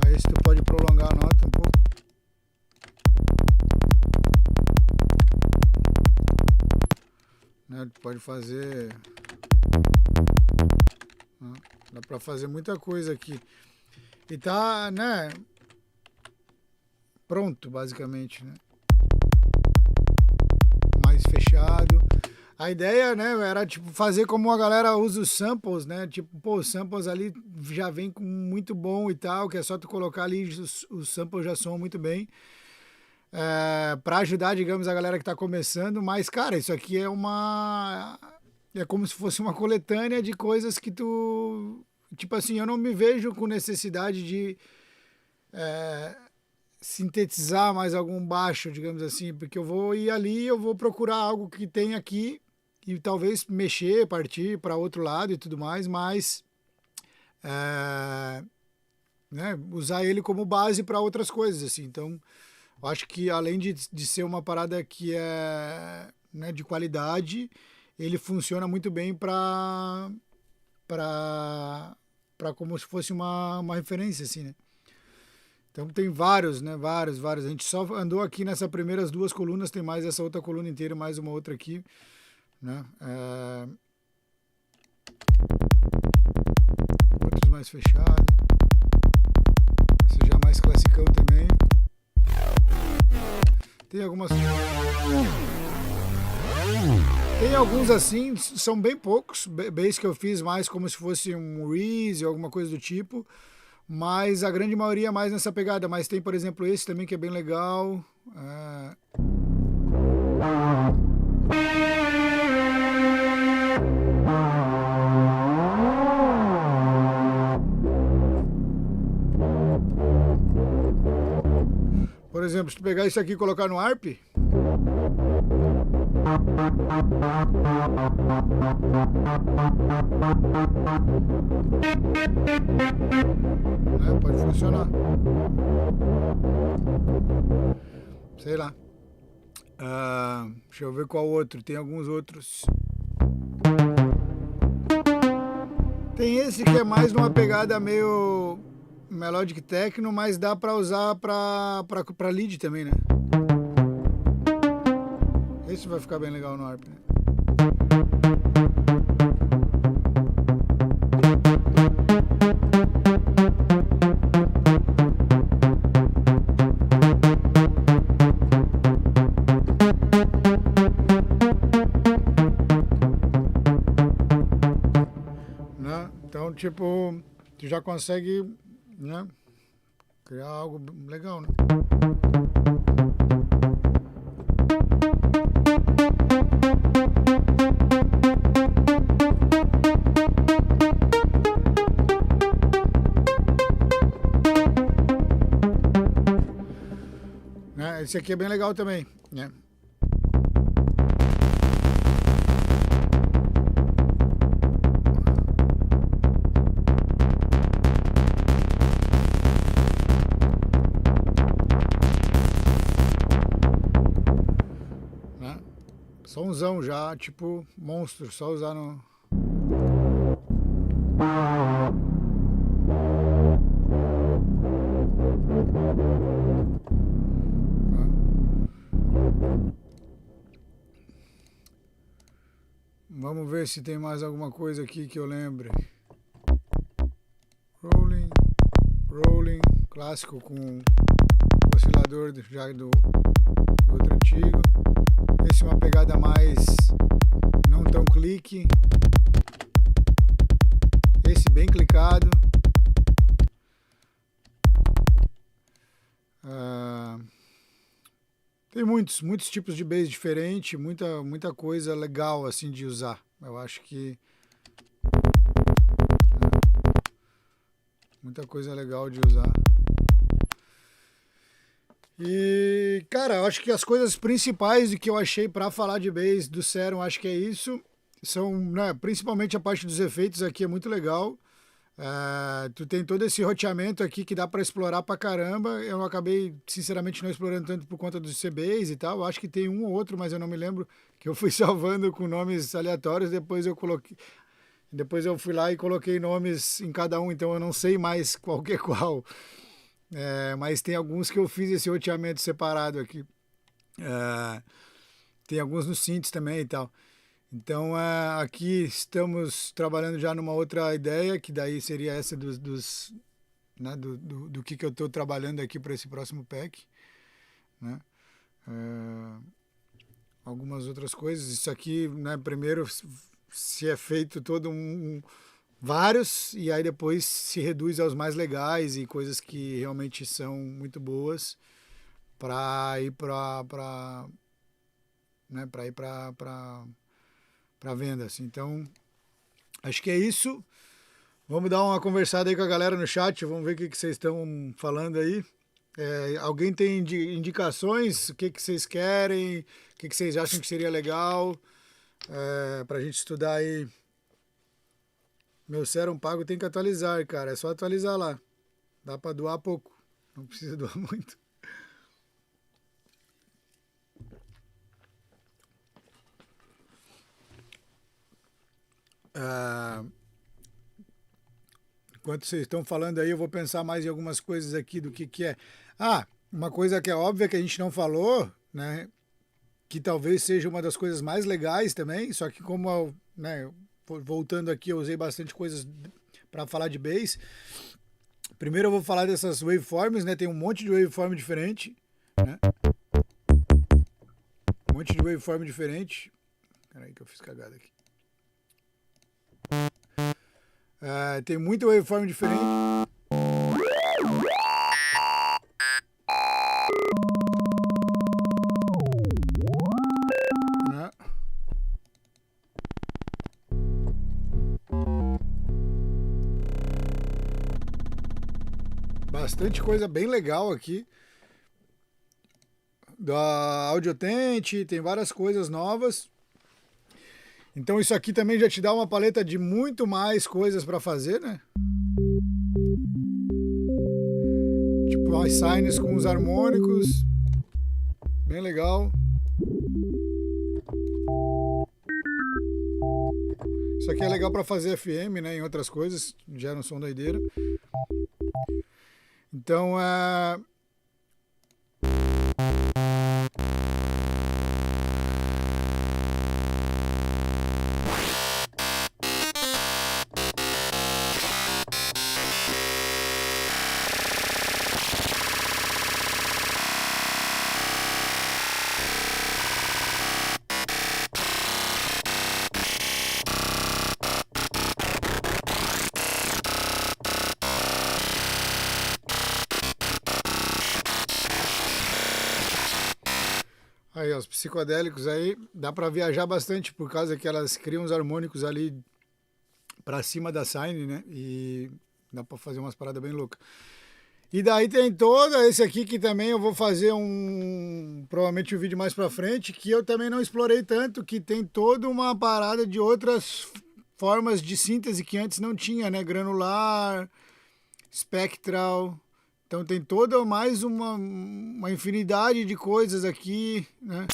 Aí esse tu pode prolongar a nota um pouco. Né? Tu pode fazer... Dá pra fazer muita coisa aqui. E tá, né? Pronto, basicamente, né? Mais fechado. A ideia, né, era tipo fazer como a galera usa os samples, né? Tipo, pô, os samples ali já vem com muito bom e tal, que é só tu colocar ali, os samples já soam muito bem. Para ajudar, digamos, a galera que tá começando, mas, cara, isso aqui é como se fosse uma coletânea de coisas que tu... Tipo assim, eu não me vejo com necessidade de sintetizar mais algum baixo, digamos assim, porque eu vou ir ali, eu vou procurar algo que tem aqui e talvez mexer, partir para outro lado e tudo mais, mas né, usar ele como base para outras coisas, assim. Então, eu acho que além de ser uma parada que é, né, de qualidade, ele funciona muito bem para para como se fosse uma referência, assim, né? Então tem vários, né? Vários. A gente só andou aqui nessas primeiras duas colunas, tem mais essa outra coluna inteira, mais uma outra aqui, né? Outros mais fechados. Esse já é mais classicão também. Tem algumas. Tem alguns assim, são bem poucos. Bass que eu fiz mais como se fosse um Reese ou alguma coisa do tipo. Mas a grande maioria é mais nessa pegada. Mas tem, por exemplo, esse também que é bem legal. Por exemplo, se tu pegar isso aqui e colocar no ARP. Pode funcionar. Sei lá. Deixa eu ver qual outro. Tem alguns outros. Tem esse que é mais numa pegada meio melodic techno, mas dá pra usar pra lead também, né? Esse vai ficar bem legal no ARP, né? Então, tipo, tu já consegue, né, criar algo legal, né? Esse aqui é bem legal também, né? Somzão já, tipo monstro, só usar no... Vamos ver se tem mais alguma coisa aqui que eu lembre. Rolling, clássico com oscilador já do outro antigo. Esse é uma pegada mais não tão clique. Esse bem clicado. Tem muitos tipos de bass diferentes, muita coisa legal assim de usar. Eu acho que muita coisa legal de usar. E, cara, eu acho que as coisas principais que eu achei para falar de bass do Serum, acho que é isso. São, né, principalmente a parte dos efeitos aqui é muito legal. Tu tem todo esse roteamento aqui que dá para explorar pra caramba. Eu acabei, sinceramente, não explorando tanto por conta dos CBs e tal. Eu acho que tem um ou outro, mas eu não me lembro, que eu fui salvando com nomes aleatórios. Depois eu fui lá e coloquei nomes em cada um, então eu não sei mais qual que é qual. Mas tem alguns que eu fiz esse roteamento separado aqui. Tem alguns nos synths também e tal. Então, aqui estamos trabalhando já numa outra ideia, que daí seria essa né, do que eu estou trabalhando aqui para esse próximo pack. Né? Algumas outras coisas. Isso aqui, né, primeiro se é feito todo vários, e aí depois se reduz aos mais legais e coisas que realmente são muito boas para ir para né, para venda, assim. Então, acho que é isso. Vamos dar uma conversada aí com a galera no chat, vamos ver o que vocês estão falando aí. Alguém tem indicações? O que vocês querem? O que vocês acham que seria legal para a gente estudar aí? Meu Serum pago tem que atualizar, cara. É só atualizar lá. Dá para doar pouco. Não precisa doar muito. Enquanto vocês estão falando aí, eu vou pensar mais em algumas coisas aqui do que é. Ah, uma coisa que é óbvia que a gente não falou, né? Que talvez seja uma das coisas mais legais também, só que como, né, voltando aqui, eu usei bastante coisas para falar de bass. Primeiro eu vou falar dessas waveforms, né? Tem um monte de waveform diferente, né? Um monte de waveform diferente. Peraí que eu fiz cagada aqui. Tem muita waveform diferente. Né? Bastante coisa bem legal aqui. Da Audio-Tente, tem várias coisas novas. Então isso aqui também já te dá uma paleta de muito mais coisas para fazer, né? Tipo umas sines com os harmônicos. Bem legal. Isso aqui é legal para fazer FM, né? Em outras coisas, gera um som doideira. Então, aí, ó, os psicodélicos aí, dá para viajar bastante por causa que elas criam os harmônicos ali para cima da sine, né? E dá para fazer umas paradas bem loucas. E daí tem todo esse aqui que também eu vou fazer provavelmente um vídeo mais para frente, que eu também não explorei tanto, que tem toda uma parada de outras formas de síntese que antes não tinha, né? Granular, spectral. Então tem toda mais uma infinidade de coisas aqui, né?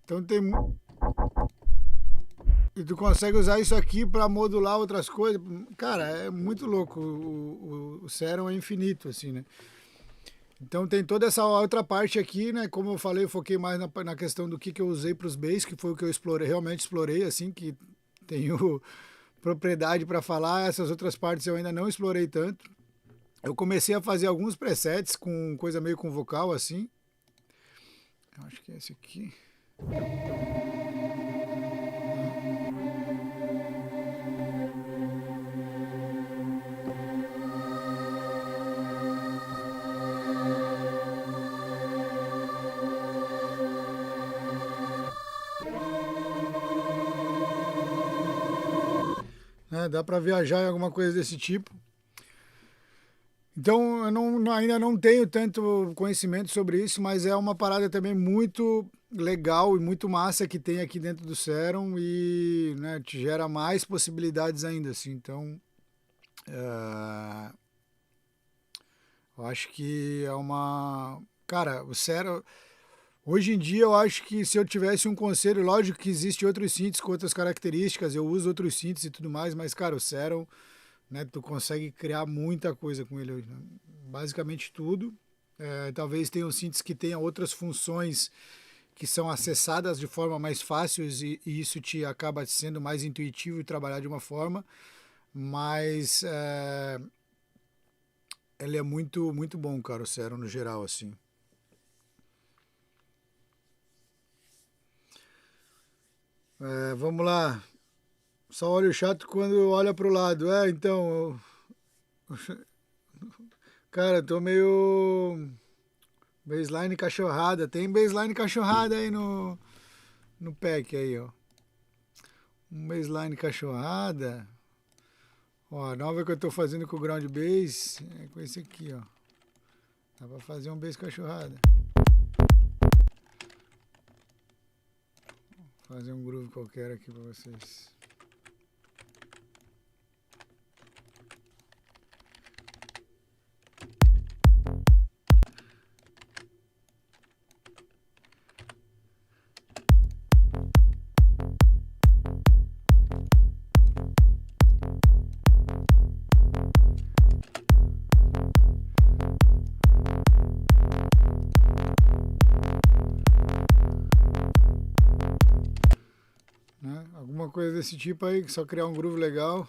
Então tem... E tu consegue usar isso aqui para modular outras coisas. Cara, é muito louco. O Serum é infinito, assim, né? Então tem toda essa outra parte aqui, né? Como eu falei, eu foquei mais na questão do que eu usei para os bass, que foi o que eu explorei, realmente explorei, assim, que tenho propriedade para falar. Essas outras partes eu ainda não explorei tanto. Eu comecei a fazer alguns presets com coisa meio com vocal, assim. Eu acho que é esse aqui. Dá para viajar em alguma coisa desse tipo. Então, eu ainda não tenho tanto conhecimento sobre isso, mas é uma parada também muito legal e muito massa que tem aqui dentro do Serum e, né, te gera mais possibilidades ainda, assim. Então, eu acho que é uma... Cara, o Serum... Hoje em dia, eu acho que se eu tivesse um conselho, lógico que existe outros synths com outras características, eu uso outros synths e tudo mais, mas, cara, o Serum, né, tu consegue criar muita coisa com ele hoje, né? Basicamente tudo. Talvez tenham synths que tenham outras funções que são acessadas de forma mais fácil e isso te acaba sendo mais intuitivo e trabalhar de uma forma, mas ele é muito, muito bom, cara, o Serum no geral, assim. Vamos lá. Só olho chato quando olha pro lado. Então. Cara, tô meio. Baseline cachorrada. Tem baseline cachorrada aí no pack aí, ó. Um baseline cachorrada. Ó, a nova que eu tô fazendo com o ground bass é com esse aqui, ó. Dá pra fazer um bass cachorrada. Fazer um groove qualquer aqui pra vocês. Alguma coisa desse tipo aí, que só criar um groove legal.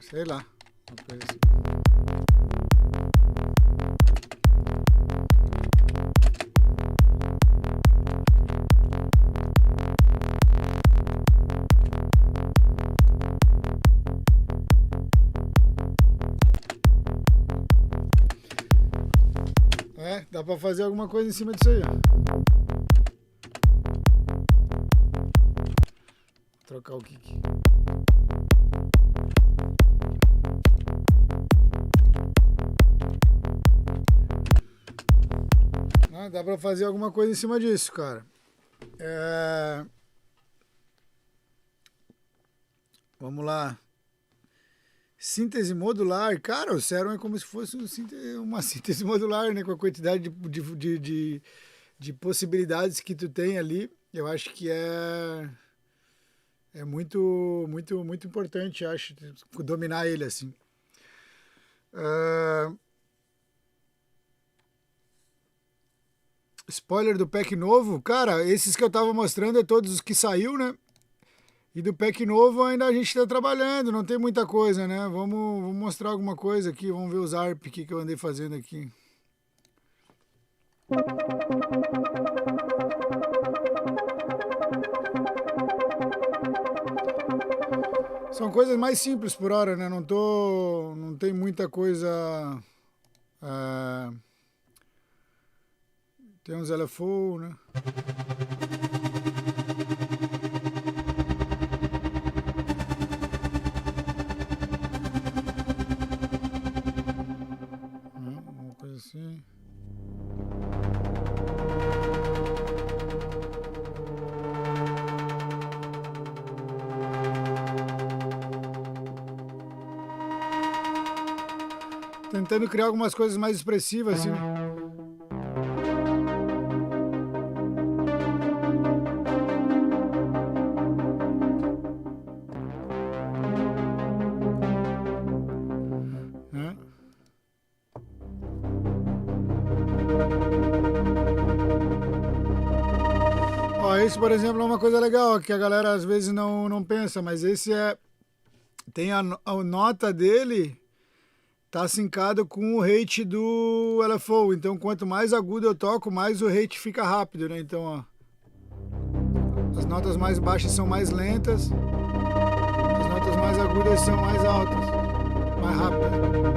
Sei lá, uma coisa assim. Dá pra fazer alguma coisa em cima disso aí, ó. Vou trocar o kick. Dá pra fazer alguma coisa em cima disso, cara. Vamos lá. Síntese modular, cara, o Serum é como se fosse uma síntese modular, né? Com a quantidade de possibilidades que tu tem ali, eu acho que é muito, muito, muito importante, acho, dominar ele assim. Spoiler do pack novo, cara, esses que eu tava mostrando é todos os que saiu, né? E do pack novo ainda a gente está trabalhando, não tem muita coisa, né? Vamos mostrar alguma coisa aqui, vamos ver os ARP que eu andei fazendo aqui. São coisas mais simples por hora, né? Não tem muita coisa. Tem uns LFO, né? Uma coisa assim. Tentando criar algumas coisas mais expressivas, assim. Ó, esse, por exemplo, é uma coisa legal que a galera às vezes não pensa, mas esse tem a nota dele. Tá sincado com o rate do LFO, então quanto mais agudo eu toco, mais o rate fica rápido, né? Então, ó, as notas mais baixas são mais lentas, as notas mais agudas são mais altas, mais rápidas.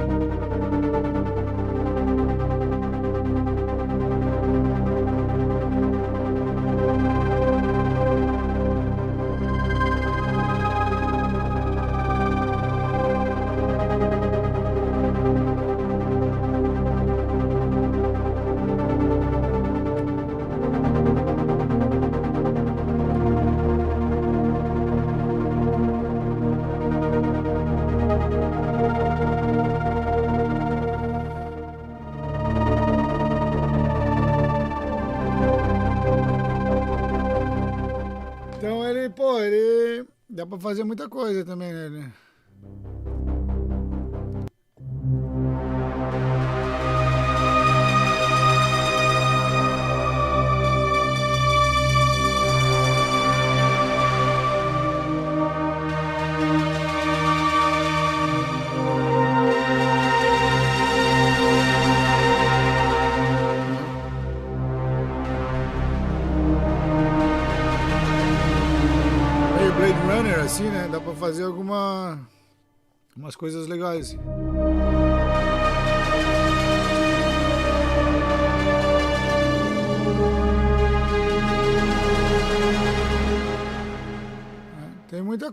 Então ele dá pra fazer muita coisa também nele. Blade Runner assim, né? Dá pra fazer umas coisas legais.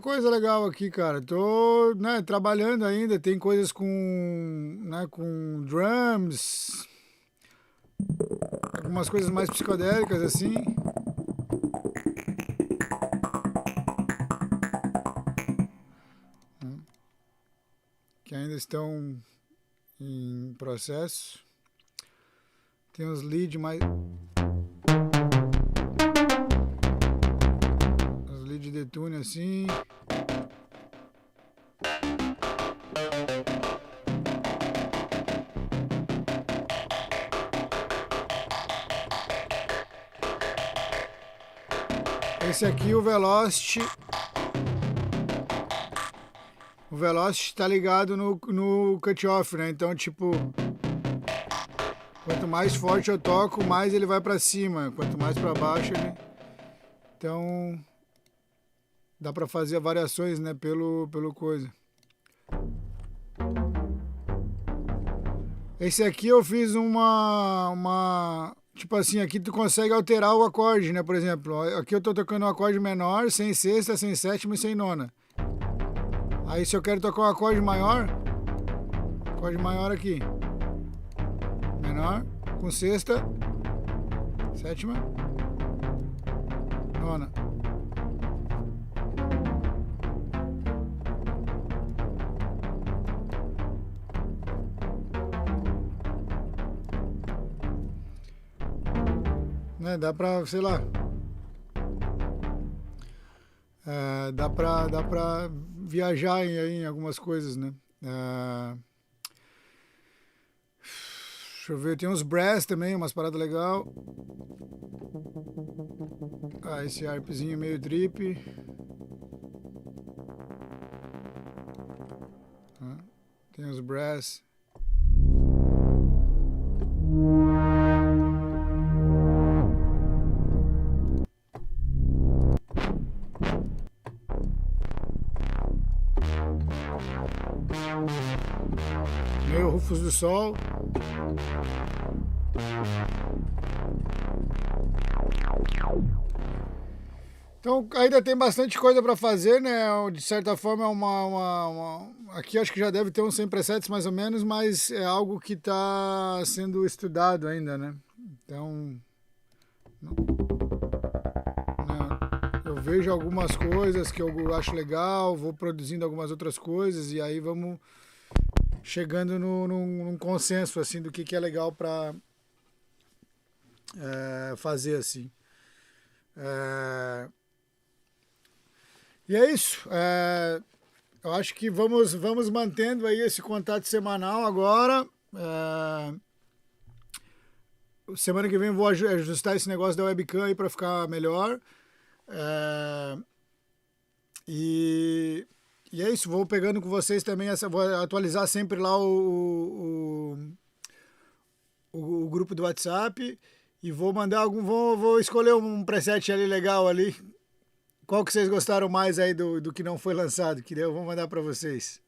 coisa legal aqui, cara. Tô, né, trabalhando ainda. Tem coisas com, né, com drums, algumas coisas mais psicodélicas assim, né, que ainda estão em processo. Tem uns lead mais, uns lead de tune assim. Esse aqui, o Velocity tá ligado no cut-off, né? Então, tipo, quanto mais forte eu toco, mais ele vai pra cima. Quanto mais pra baixo, ele... Então, dá pra fazer variações, né? Pelo coisa. Esse aqui eu fiz tipo assim, aqui tu consegue alterar o acorde, né? Por exemplo, aqui eu tô tocando um acorde menor, sem sexta, sem sétima e sem nona. Aí se eu quero tocar um acorde maior aqui. Menor, com sexta, sétima, nona. Né, dá pra, sei lá. Dá pra viajar em algumas coisas, né? Deixa eu ver, tem uns brass também, umas paradas legal. Esse harpzinho meio drip. Tem os brass. Meio Rufus do Sol. Então ainda tem bastante coisa para fazer, né? De certa forma aqui acho que já deve ter uns 100 presets mais ou menos, mas é algo que está sendo estudado ainda, né? Então, né, eu vejo algumas coisas que eu acho legal, vou produzindo algumas outras coisas e aí vamos chegando num consenso assim do que é legal para fazer assim. E é isso. Eu acho que vamos mantendo aí esse contato semanal agora. Semana que vem vou ajustar esse negócio da webcam aí para ficar melhor. E é isso. Vou pegando com vocês também. Vou atualizar sempre lá o grupo do WhatsApp. E vou mandar vou escolher um preset ali legal ali. Qual que vocês gostaram mais aí do que não foi lançado? Que eu vou mandar para vocês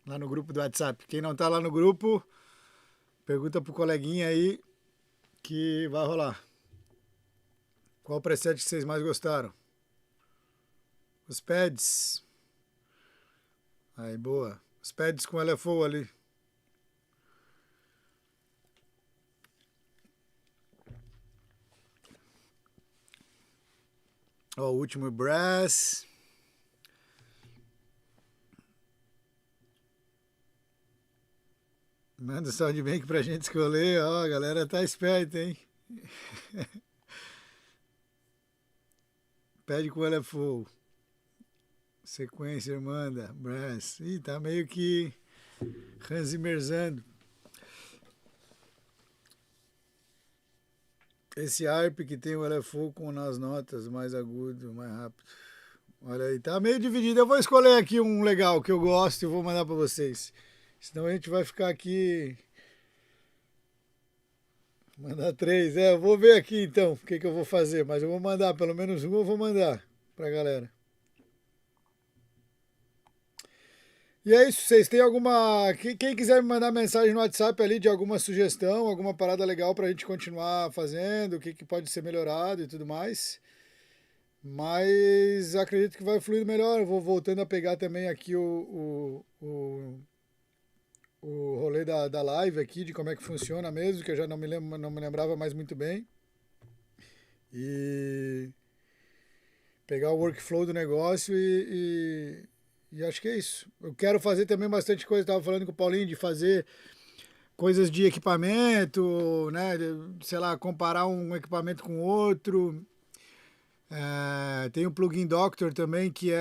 lá no grupo do WhatsApp. Quem não tá lá no grupo, pergunta pro coleguinha aí que vai rolar. Qual preset que vocês mais gostaram? Os pads. Aí, boa. Os pads com LFO ali. Ó, o último brass. Manda o soundbank pra gente escolher. Ó, a galera tá esperta, hein? Pede com LFO. Sequência, manda. Brass. Ih, tá meio que ranzimerzando. Esse harp que tem o LFO com nas notas mais agudo, mais rápido. Olha aí, tá meio dividido. Eu vou escolher aqui um legal que eu gosto e vou mandar para vocês. Senão a gente vai ficar aqui. Mandar 3. Eu vou ver aqui então o que eu vou fazer. Mas eu vou mandar, pelo menos um eu vou mandar pra galera. E é isso, vocês têm alguma... Quem quiser me mandar mensagem no WhatsApp ali de alguma sugestão, alguma parada legal pra gente continuar fazendo, o que pode ser melhorado e tudo mais, Mas acredito que vai fluir melhor. Eu vou voltando a pegar também aqui o rolê da live aqui, de como é que funciona mesmo, que eu já não me lembrava mais muito bem. E pegar o workflow do negócio e acho que é isso. Eu quero fazer também bastante coisa, estava falando com o Paulinho, de fazer coisas de equipamento, né? Sei lá, comparar um equipamento com outro. Tem o Plugin Doctor também, que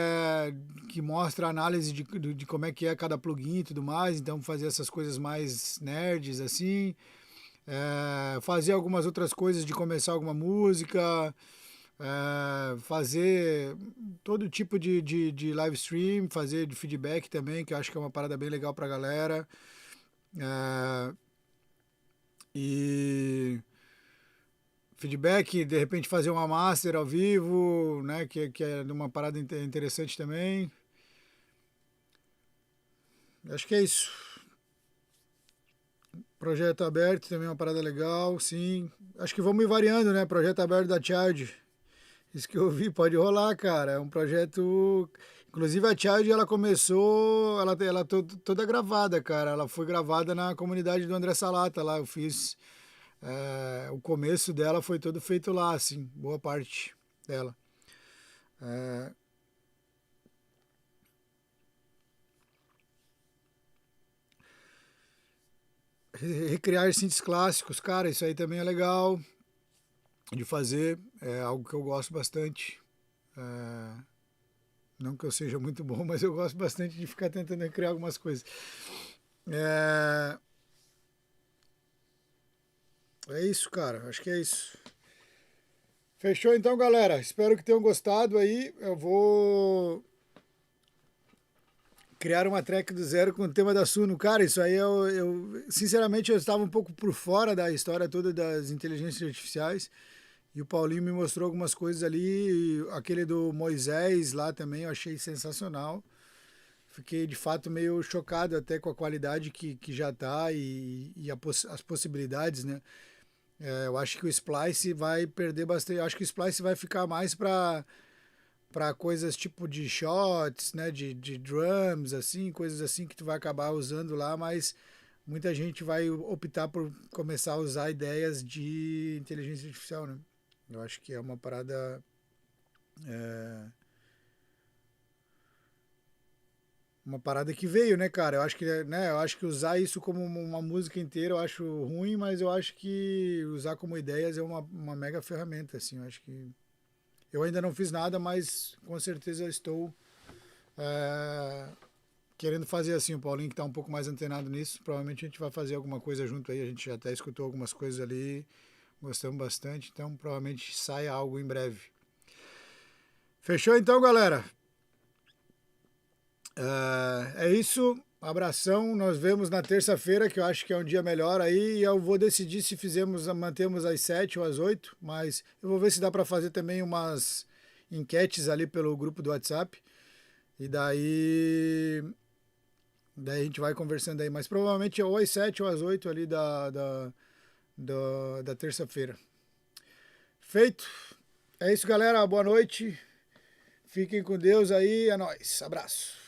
mostra a análise de como é que é cada plugin e tudo mais. Então, fazer essas coisas mais nerds, assim. Fazer algumas outras coisas de começar alguma música. Fazer todo tipo de live stream, fazer de feedback também, que eu acho que é uma parada bem legal pra galera. É, e feedback, de repente fazer uma master ao vivo, né? Que é uma parada interessante também. Acho que é isso. Projeto aberto também é uma parada legal, sim. Acho que vamos ir variando, né? Projeto aberto da Child. Isso que eu vi, pode rolar, cara. É um projeto. Inclusive a Child, ela começou, ela toda gravada, cara. Ela foi gravada na comunidade do André Salata lá. Eu fiz. O começo dela foi todo feito lá, assim, boa parte dela. É, recriar synths clássicos, cara, isso aí também é legal de fazer. É algo que eu gosto bastante. É, não que eu seja muito bom, mas eu gosto bastante de ficar tentando recriar algumas coisas. É, é isso, cara. Acho que é isso. Fechou então, galera. Espero que tenham gostado aí. Eu vou criar uma track do zero com o tema da Suno. Cara, isso aí sinceramente, eu estava um pouco por fora da história toda das inteligências artificiais. E o Paulinho me mostrou algumas coisas ali. Aquele do Moisés lá também eu achei sensacional. Fiquei de fato meio chocado até com a qualidade que já tá as possibilidades, né? Eu acho que o Splice vai perder bastante. Eu acho que o Splice vai ficar mais para coisas tipo de shots, né? De drums, assim, coisas assim que tu vai acabar usando lá, mas muita gente vai optar por começar a usar ideias de inteligência artificial, né? Eu acho que é uma parada. é, uma parada que veio, né, cara? Eu acho que usar isso como uma música inteira eu acho ruim, mas eu acho que usar como ideias é uma mega ferramenta, assim. Eu acho que eu ainda não fiz nada, mas com certeza estou é, querendo fazer assim. O Paulinho que tá um pouco mais antenado nisso, provavelmente a gente vai fazer alguma coisa junto aí. A gente já até escutou algumas coisas ali, gostamos bastante, então provavelmente saia algo em breve. Fechou então, galera? É isso. Abração. Nós vemos na terça-feira, que eu acho que é um dia melhor aí. E eu vou decidir se mantemos às 7 ou às 8. Mas eu vou ver se dá para fazer também umas enquetes ali pelo grupo do WhatsApp. E daí a gente vai conversando aí. Mas provavelmente ou às 7 ou às 8 ali da terça-feira. Feito. É isso, galera. Boa noite. Fiquem com Deus aí. É nóis. Abraço.